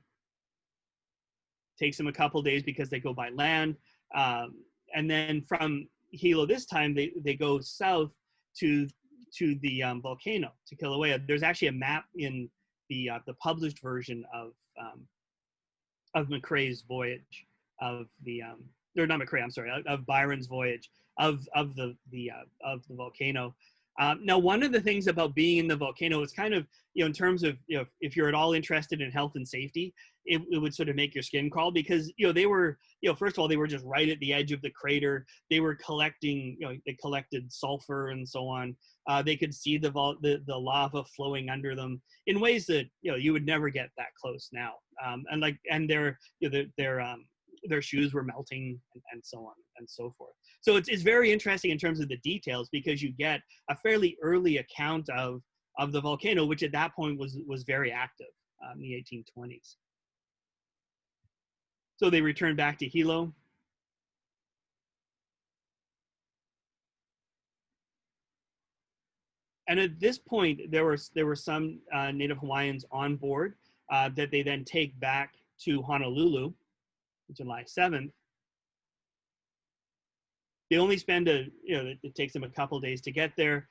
Takes them a couple days because they go by land. And then from Hilo this time, they go south to the volcano, to Kilauea. There's actually a map in the published version of Macrae's voyage, of the or not Macrae, I'm sorry, of Byron's voyage of the volcano. Now, one of the things about being in the volcano is kind of, in terms of, if you're at all interested in health and safety, it would sort of make your skin crawl, because, they were, first of all, they were just right at the edge of the crater. They were collecting, they collected sulfur and so on. They could see the lava flowing under them in ways that, you would never get that close now. And their shoes were melting and so on and so forth. So it's very interesting in terms of the details, because you get a fairly early account of the volcano, which at that point was very active in the 1820s. So they returned back to Hilo. And at this point, there were some Native Hawaiians on board that they then take back to Honolulu, July 7th. They only spend it takes them a couple days to get there.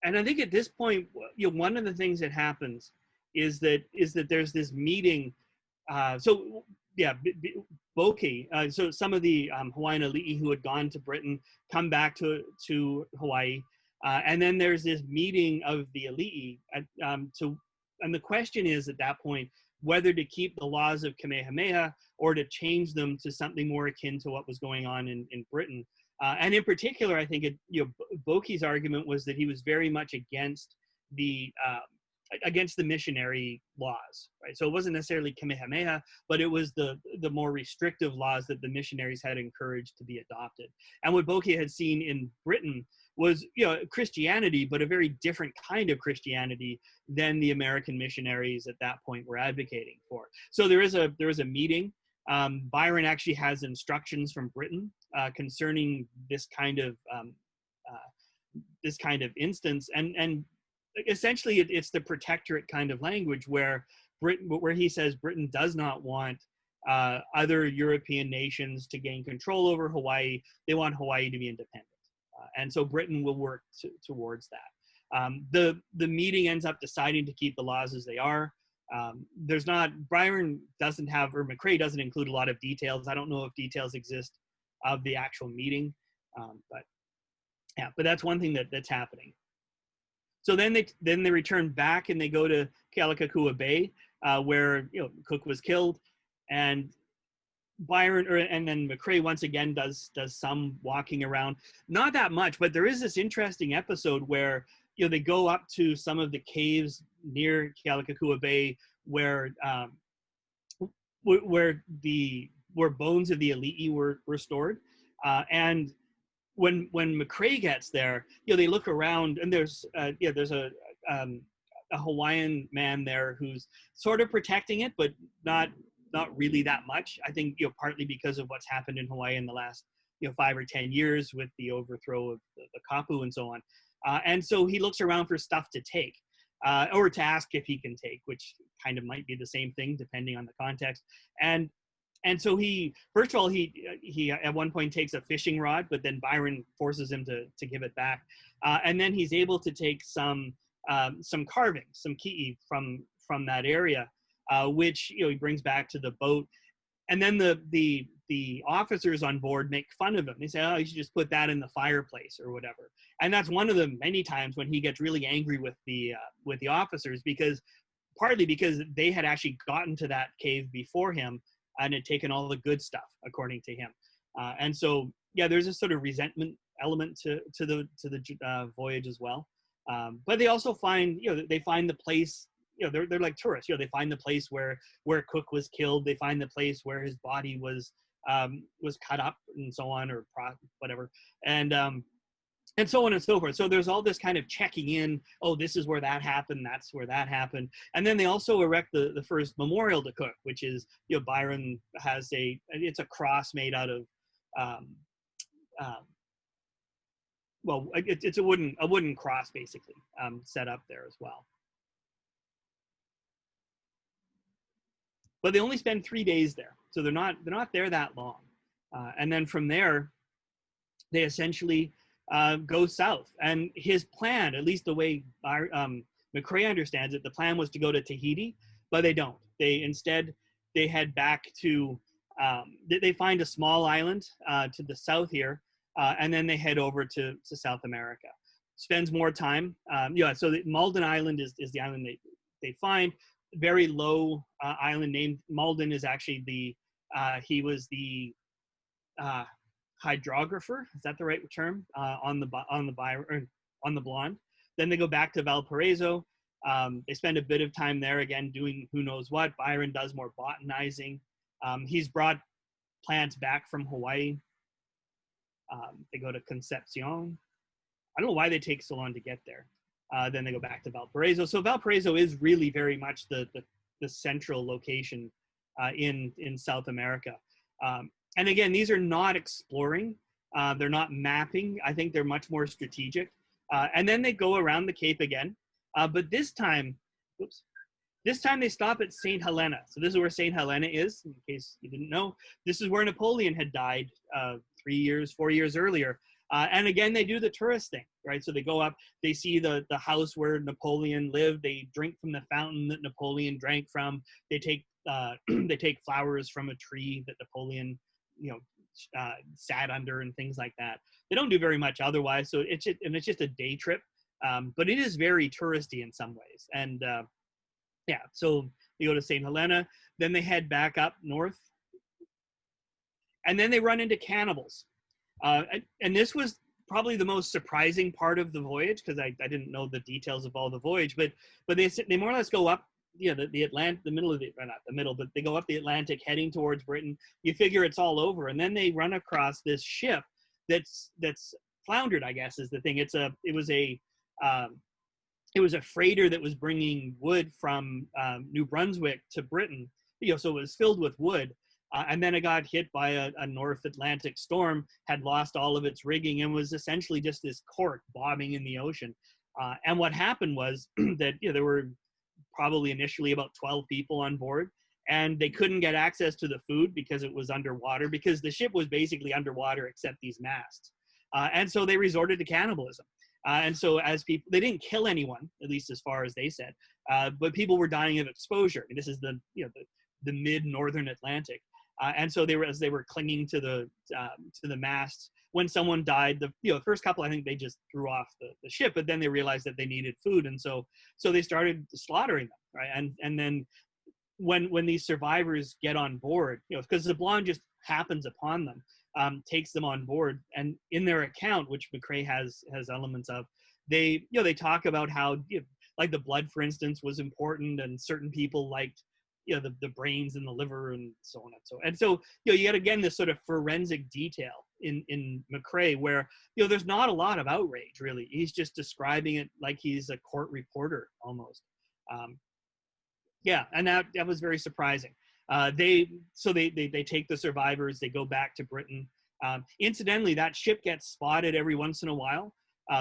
And I think at this point, one of the things that happens is that there's this meeting. Boki. So some of the Hawaiian Ali'i who had gone to Britain come back to Hawaii. And then there's this meeting of the Ali'i. And the question is at that point, whether to keep the laws of Kamehameha or to change them to something more akin to what was going on in Britain. And in particular, I think Boki's argument was that he was very much against the missionary laws, right? So it wasn't necessarily Kamehameha, but it was the more restrictive laws that the missionaries had encouraged to be adopted. And what Boki had seen in Britain was, Christianity, but a very different kind of Christianity than the American missionaries at that point were advocating for. So there is a meeting. Byron actually has instructions from Britain concerning this kind of instance, and essentially it's the protectorate kind of language where he says Britain does not want other European nations to gain control over Hawaii. They want Hawaii to be independent. And so Britain will work towards that. The meeting ends up deciding to keep the laws as they are. Byron doesn't have, or Macrae doesn't include a lot of details. I don't know if details exist of the actual meeting, but that's one thing that's happening. So then they return back and they go to Kealakekua Bay, where Cook was killed, and and then Macrae once again does some walking around, not that much, but there is this interesting episode where they go up to some of the caves near Kealakekua Bay where bones of the Ali'i were stored, and when Macrae gets there, they look around and there's a Hawaiian man there who's sort of protecting it, but not really that much. I think partly because of what's happened in Hawaii in the last 5 or 10 years with the overthrow of the kapu and so on. And so he looks around for stuff to take, or to ask if he can take, which kind of might be the same thing depending on the context. And And so he, first of all, he at one point takes a fishing rod, but then Byron forces him to give it back. And then he's able to take some carvings, some ki'i from that area, which, you know, he brings back to the boat. And then the officers on board make fun of him. They say, oh, you should just put that in the fireplace or whatever. And that's one of the many times when he gets really angry with the officers, partly because they had actually gotten to that cave before him and had taken all the good stuff, according to him. And so, yeah, there's a sort of resentment element to the voyage as well. But they also find, you know, they find the place, you know, they're like tourists, you know, they find the place where Cook was killed. They find the place where his body was cut up and so on, or whatever. And so on and so forth. So there's all this kind of checking in. Oh, this is where that happened. That's where that happened. And then they also erect the first memorial to Cook, which is, you know, Byron has it's a cross made out of, well, it's a wooden cross basically, set up there as well. But they only spend 3 days there, so they're not there that long. And then from there, they essentially go south. And his plan, at least the way Macrae understands it, the plan was to go to Tahiti, but they don't. Instead they head back to, they find a small island to the south here, and then they head over to South America. Spends more time. Yeah, so Malden Island is the island they find. Very low island named Malden is actually he was the hydrographer, is that the right term, on the Blonde. Then they go back to Valparaiso. They spend a bit of time there again doing who knows what. Byron does more botanizing. He's brought plants back from Hawaii. They go to Concepcion. I don't know why they take so long to get there. Then they go back to Valparaiso. So Valparaiso is really very much the central location in South America. And again, these are not exploring. They're not mapping. I think they're much more strategic. And then they go around the Cape again. But this time they stop at St. Helena. So this is where St. Helena is, in case you didn't know. This is where Napoleon had died 4 years earlier. And again, they do the tourist thing, right? So they go up, they see the house where Napoleon lived. They drink from the fountain that Napoleon drank from. They take flowers from a tree that Napoleon, you know, sat under and things like that. They don't do very much otherwise. So it's just a day trip, but it is very touristy in some ways. And yeah, so they go to St. Helena, then they head back up north, and then they run into cannibals. And this was probably the most surprising part of the voyage, because I didn't know the details of all the voyage, but they more or less go up, you know, the Atlantic, the middle of the, not the middle, but they go up the Atlantic heading towards Britain. You figure it's all over, and then they run across this ship that's floundered, I guess is the thing. It was a freighter that was bringing wood from New Brunswick to Britain, you know, so it was filled with wood. And then it got hit by a North Atlantic storm, had lost all of its rigging, and was essentially just this cork bobbing in the ocean. And what happened was that, you know, there were probably initially about 12 people on board, and they couldn't get access to the food because it was underwater, because the ship was basically underwater except these masts. And so they resorted to cannibalism. And so as people, they didn't kill anyone, at least as far as they said, but people were dying of exposure. And this is the mid-northern Atlantic. And so as they were clinging to the masts, when someone died, the first couple, I think they just threw off the ship, but then they realized that they needed food, and so they started slaughtering them, right? And then when these survivors get on board, you know, because the Blonde just happens upon them, takes them on board, and in their account, which Macrae has elements of, they talk about how, you know, like the blood, for instance, was important, and certain people liked, you know, the brains and the liver and so on and so on. And so, you know, you get again this sort of forensic detail in Macrae, where, you know, there's not a lot of outrage really. He's just describing it like he's a court reporter almost. Yeah, and that was very surprising. They take the survivors, they go back to Britain. Incidentally, that ship gets spotted every once in a while,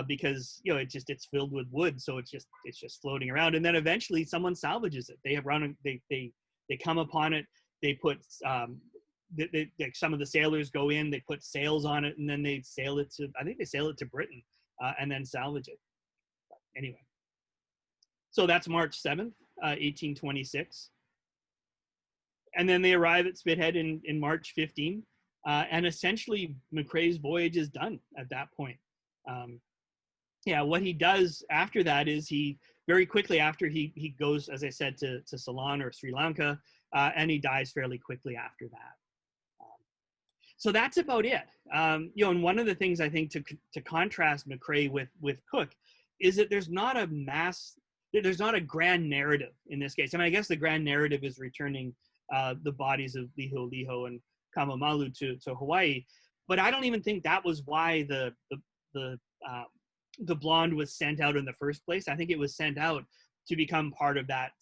because, you know, it's filled with wood, so it's just floating around, and then eventually someone salvages it. They come upon it. They put some of the sailors go in, they put sails on it, and then they sail it to, I think they sail it to Britain, and then salvage it. But anyway, so that's March 7th, 1826. And then they arrive at Spithead in March 15, and essentially Macrae's voyage is done at that point. Yeah, what he does after that is he very quickly after he goes, as I said, to Ceylon or Sri Lanka, and he dies fairly quickly after that. So that's about it. You know, and one of the things I think to contrast Macrae with Cook is that there's not a grand narrative in this case. I mean, I guess the grand narrative is returning the bodies of Liholiho and Kamāmalu to Hawaii, but I don't even think that was why the Blonde was sent out in the first place. I think it was sent out to become part of that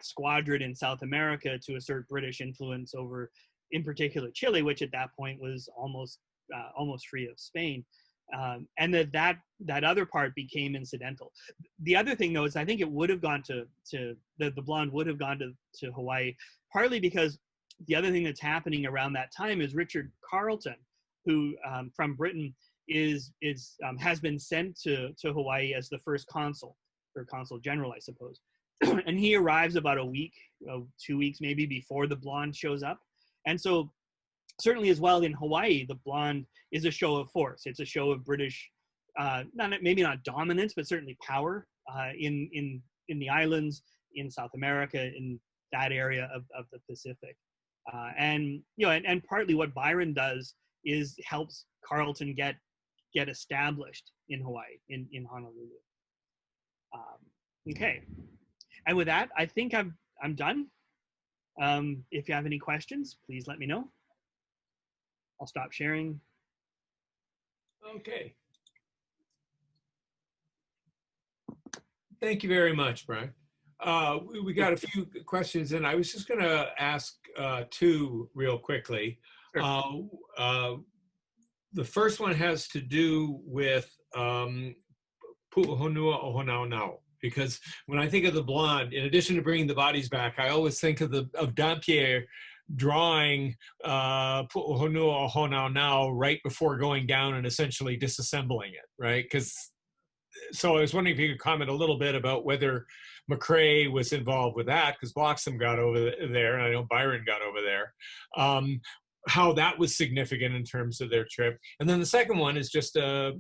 squadron in South America to assert British influence over, in particular, Chile, which at that point was almost free of Spain, and that other part became incidental. The other thing, though, is I think it would have gone the Blonde would have gone to Hawaii, partly because the other thing that's happening around that time is Richard Carleton, who from Britain has been sent to Hawaii as the first consul, or consul general, I suppose. And he arrives about a week, 2 weeks maybe before the Blonde shows up. And so certainly as well in Hawaii, the Blonde is a show of force. It's a show of British, maybe not dominance, but certainly power in the islands, in South America, in that area of the Pacific. And, you know, and partly what Byron does is helps Carleton get established in Hawaii, in Honolulu. Okay, and with that, I think I'm done. If you have any questions, please let me know. I'll stop sharing. Okay. Thank you very much, Brian. We got a few questions, and I was just going to ask two real quickly. Sure. The first one has to do with Pu'uhonua Ohonau, because when I think of the Blonde, in addition to bringing the bodies back, I always think of Dampier drawing Pu'uhonua Ohonau right before going down and essentially disassembling it, right? So I was wondering if you could comment a little bit about whether Macrae was involved with that, because Bloxham got over there, and I know Byron got over there. How that was significant in terms of their trip. And then the second one is just a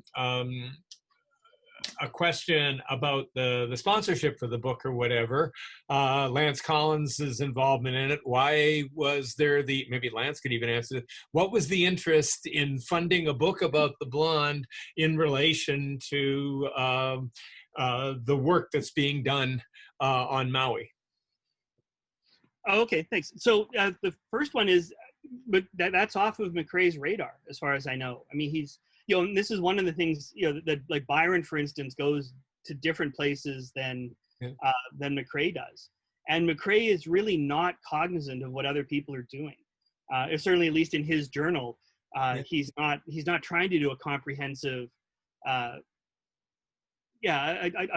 question about the sponsorship for the book or whatever. Lance Collins' involvement in it. Why was there maybe Lance could even answer it. What was the interest in funding a book about the Blonde in relation to the work that's being done on Maui? Oh, okay, thanks. So the first one is, but that's off of Macrae's radar, as far as I know. I mean, he's, you know, and this is one of the things, you know, that like Byron, for instance, goes to different places than Macrae does. And Macrae is really not cognizant of what other people are doing. Certainly, at least in his journal, he's not trying to do a comprehensive, a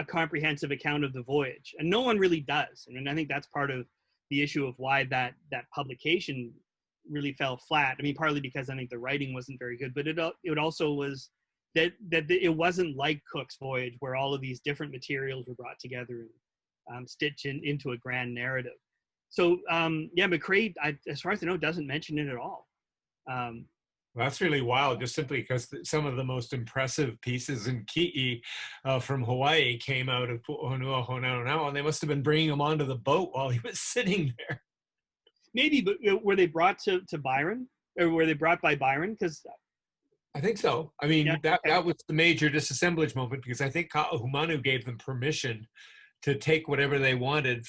comprehensive account of the voyage, and no one really does. And I think that's part of the issue of why that publication really fell flat. I mean, partly because I think the writing wasn't very good, but it also was that it wasn't like Cook's voyage, where all of these different materials were brought together and stitched into a grand narrative. So Macrae, as far as I know, doesn't mention it at all. Well, that's really wild, just simply because some of the most impressive pieces in Ki'i from Hawaii came out of Pu'uhonua Ohonau, and they must have been bringing him onto the boat while he was sitting there. Maybe, but were they brought to Byron, or were they brought by Byron? Because I think so. I mean, that was the major disassemblage moment, because I think Ka'ahumanu gave them permission to take whatever they wanted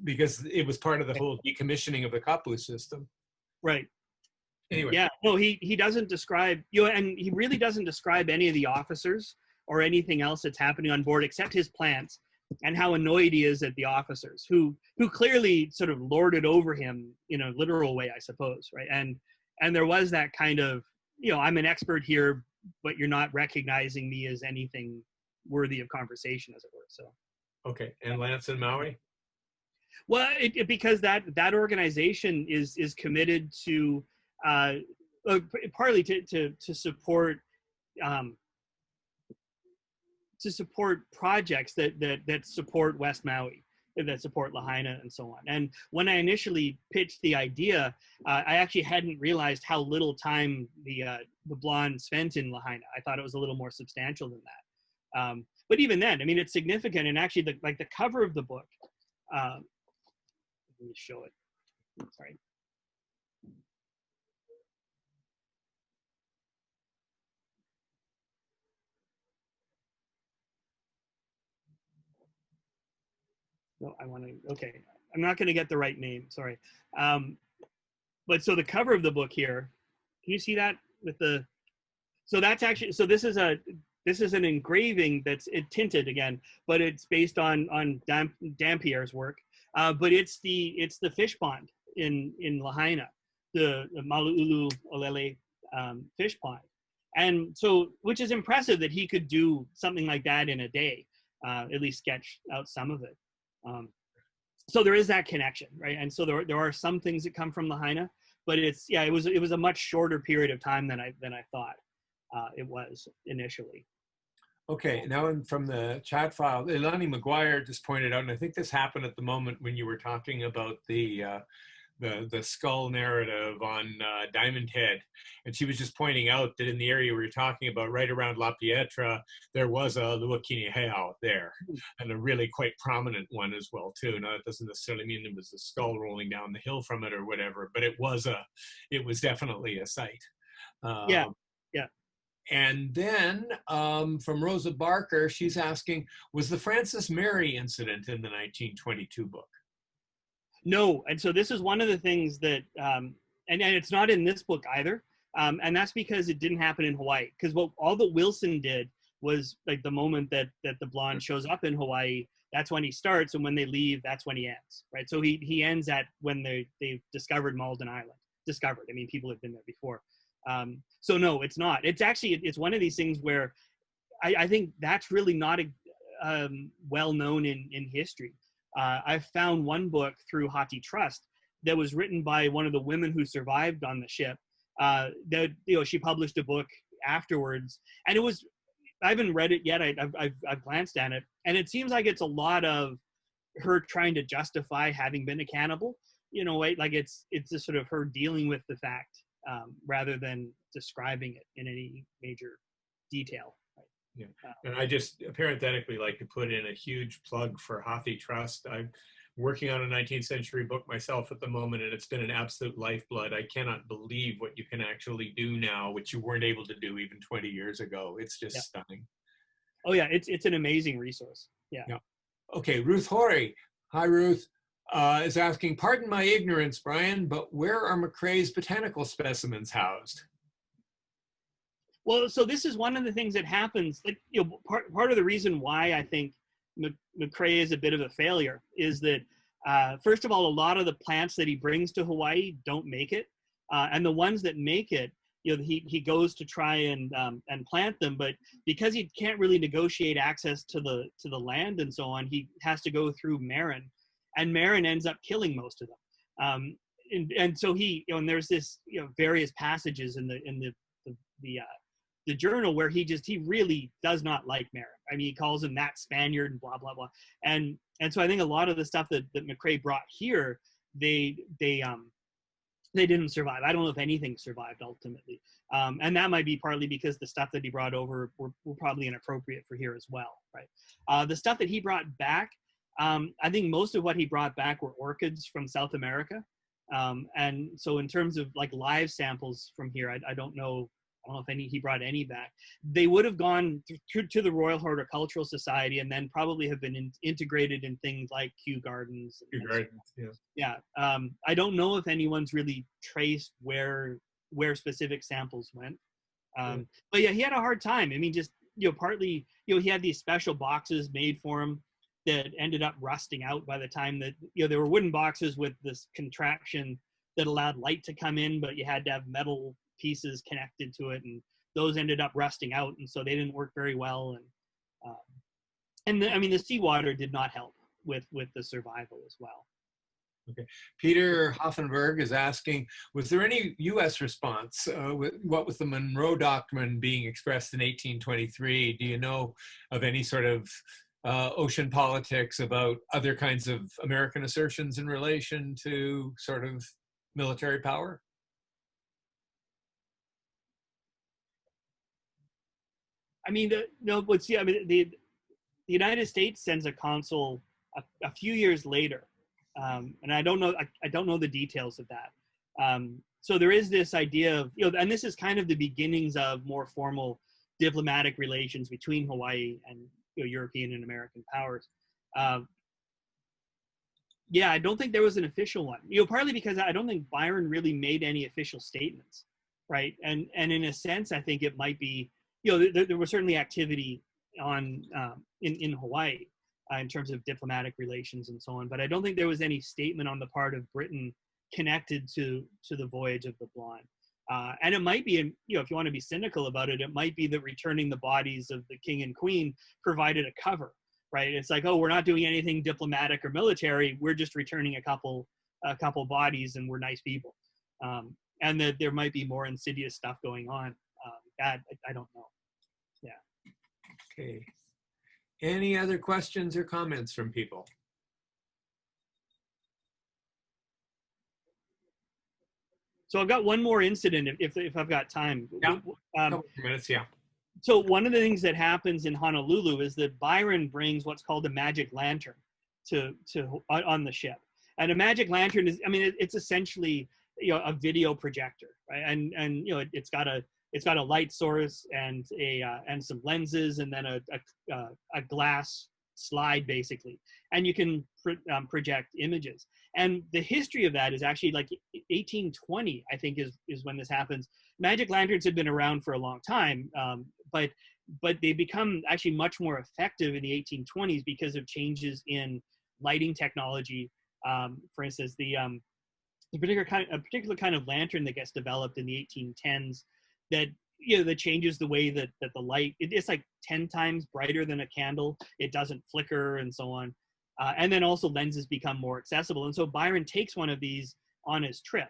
because it was part of the whole decommissioning of the Kapu system. Right. Anyway. Yeah. No, he doesn't describe, you know, and he really doesn't describe any of the officers or anything else that's happening on board except his plants, and how annoyed he is at the officers who clearly sort of lorded over him in a literal way, I suppose, right? And there was that kind of, you know, I'm an expert here, but you're not recognizing me as anything worthy of conversation, as it were. So. Okay, and Lance and Maui? Well, because that organization is committed to partly to support um, projects that support West Maui, that support Lahaina and so on. And when I initially pitched the idea, I actually hadn't realized how little time the Blonde spent in Lahaina. I thought it was a little more substantial than that. But even then, I mean, it's significant. And actually, the cover of the book. Let me show it. Sorry. No, I want to, okay. I'm not going to get the right name, sorry. But so the cover of the book here, can you see that with the, so that's actually, so this is an engraving that's tinted again, but it's based on Dampierre's work. But it's the fish pond in Lahaina, the Malulu Olele fish pond. And so, which is impressive that he could do something like that in a day, at least sketch out some of it. So there is that connection, right? And so there are some things that come from Lahaina, but it was a much shorter period of time than I thought it was initially. Okay, now from the chat file, Elani McGuire just pointed out, and I think this happened at the moment when you were talking about the skull narrative on Diamond Head, and she was just pointing out that in the area we were talking about, right around La Pietra, there was a Luakini Heiau there, and a really quite prominent one as well too. Now that doesn't necessarily mean there was a skull rolling down the hill from it or whatever, but it was definitely a site. Yeah. And then from Rosa Barker, she's asking, was the Francis Mary incident in the 1922 book? No, and so this is one of the things that, and it's not in this book either, and that's because it didn't happen in Hawaii. Because all that Wilson did was, like, the moment that the Blonde shows up in Hawaii, that's when he starts, and when they leave, that's when he ends, right? So he ends at when they've discovered Malden Island. Discovered, I mean, people have been there before. So no, it's not. It's actually, it's one of these things where I think that's really not well known in history. I found one book through Hati Trust that was written by one of the women who survived on the ship. That, she published a book afterwards, and it was, I haven't read it yet. I've glanced at it, and it seems like it's a lot of her trying to justify having been a cannibal. Like it's just sort of her dealing with the fact rather than describing it in any major detail. Yeah, and I just parenthetically like to put in a huge plug for Hati Trust. I'm working on a 19th century book myself at the moment, and it's been an absolute lifeblood. I cannot believe what you can actually do now, which you weren't able to do even 20 years ago. It's just stunning. Oh yeah, it's an amazing resource. Yeah. Okay, Ruth Horry. Hi, Ruth. Is asking, pardon my ignorance, Brian, but where are Macrae's botanical specimens housed? Well, so this is one of the things that happens. Like, part of the reason why I think Macrae is a bit of a failure is that, first of all, a lot of the plants that he brings to Hawaii don't make it, and the ones that make it, he goes to try and plant them, but because he can't really negotiate access to the land and so on, he has to go through Marin, and Marin ends up killing most of them. And so and there's this various passages in the journal where he really does not like Marin. I mean, he calls him that Spaniard and blah blah blah. And so I think a lot of the stuff that Macrae brought here, they didn't survive. I don't know if anything survived ultimately, and that might be partly because the stuff that he brought over were probably inappropriate for here as well, right? The stuff that he brought back, I think most of what he brought back were orchids from South America, and so in terms of like live samples from here, I don't know if he brought any back. They would have gone to the Royal Horticultural Society and then probably have been integrated in things like Kew Gardens. Kew Gardens, yeah. Yeah. I don't know if anyone's really traced where specific samples went. But yeah, he had a hard time. I mean, just, partly, he had these special boxes made for him that ended up rusting out by the time that, there were wooden boxes with this contraption that allowed light to come in, but you had to have metal pieces connected to it, and those ended up rusting out, and so they didn't work very well. And I mean, the seawater did not help with the survival as well. Okay. Peter Hoffenberg is asking, was there any U.S. response? What with the Monroe Doctrine being expressed in 1823? Do you know of any sort of ocean politics about other kinds of American assertions in relation to sort of military power? I mean, the United States sends a consul a few years later, and I don't know the details of that. So there is this idea of, and this is kind of the beginnings of more formal diplomatic relations between Hawaii and European and American powers. Yeah, I don't think there was an official one. Partly because I don't think Byron really made any official statements, right? And in a sense, I think it might be, there was certainly activity on in Hawaii in terms of diplomatic relations and so on, but I don't think there was any statement on the part of Britain connected to the voyage of the Blonde. And it might be, if you want to be cynical about it, it might be that returning the bodies of the king and queen provided a cover, right? It's like, oh, we're not doing anything diplomatic or military. We're just returning a couple bodies, and we're nice people. And that there might be more insidious stuff going on. That I don't know. Yeah. Okay. Any other questions or comments from people? So I've got one more incident if I've got time. Yeah. Couple minutes, yeah. So one of the things that happens in Honolulu is that Byron brings what's called a magic lantern on the ship. And a magic lantern is, it's essentially a video projector, right? And it's got a light source and some lenses, and then a glass slide basically, and you can project images. And the history of that is actually like 1820, I think, is when this happens. Magic lanterns had been around for a long time, but they become actually much more effective in the 1820s because of changes in lighting technology. For instance, a particular kind of lantern that gets developed in the 1810s that that changes the way that the light, it's like 10 times brighter than a candle. It doesn't flicker and so on. And then also lenses become more accessible. And so Byron takes one of these on his trip.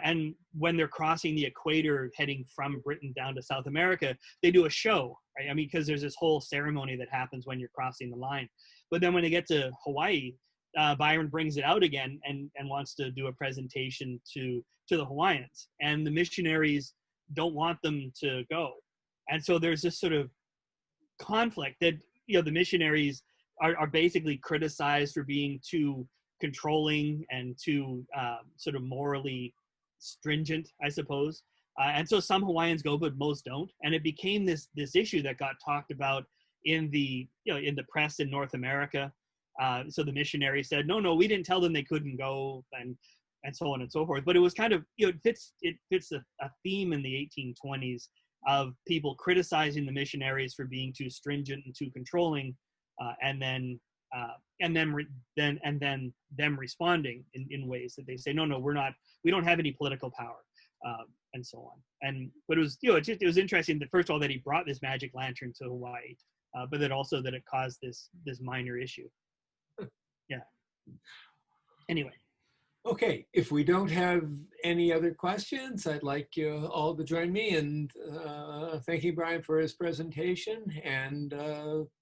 And when they're crossing the equator, heading from Britain down to South America, they do a show, right? Because there's this whole ceremony that happens when you're crossing the line. But then when they get to Hawaii, Byron brings it out again and wants to do a presentation to the Hawaiians. And the missionaries don't want them to go. And so there's this sort of conflict that, the missionaries are basically criticized for being too controlling and too sort of morally stringent, I suppose. And so some Hawaiians go, but most don't. And it became this issue that got talked about in the press in North America. So the missionary said, no, we didn't tell them they couldn't go, and so on and so forth. But it was kind of, it fits a theme in the 1820s of people criticizing the missionaries for being too stringent and too controlling, and then them responding in ways that they say, no, we don't have any political power, and so on. But it was, it was interesting that first of all that he brought this magic lantern to Hawaii, but then also that it caused this minor issue. Yeah. Anyway. Okay, if we don't have any other questions, I'd like you all to join me in thanking Brian for his presentation and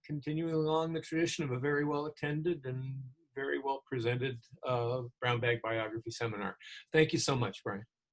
continuing along the tradition of a very well attended and very well presented brown bag biography seminar. Thank you so much, Brian.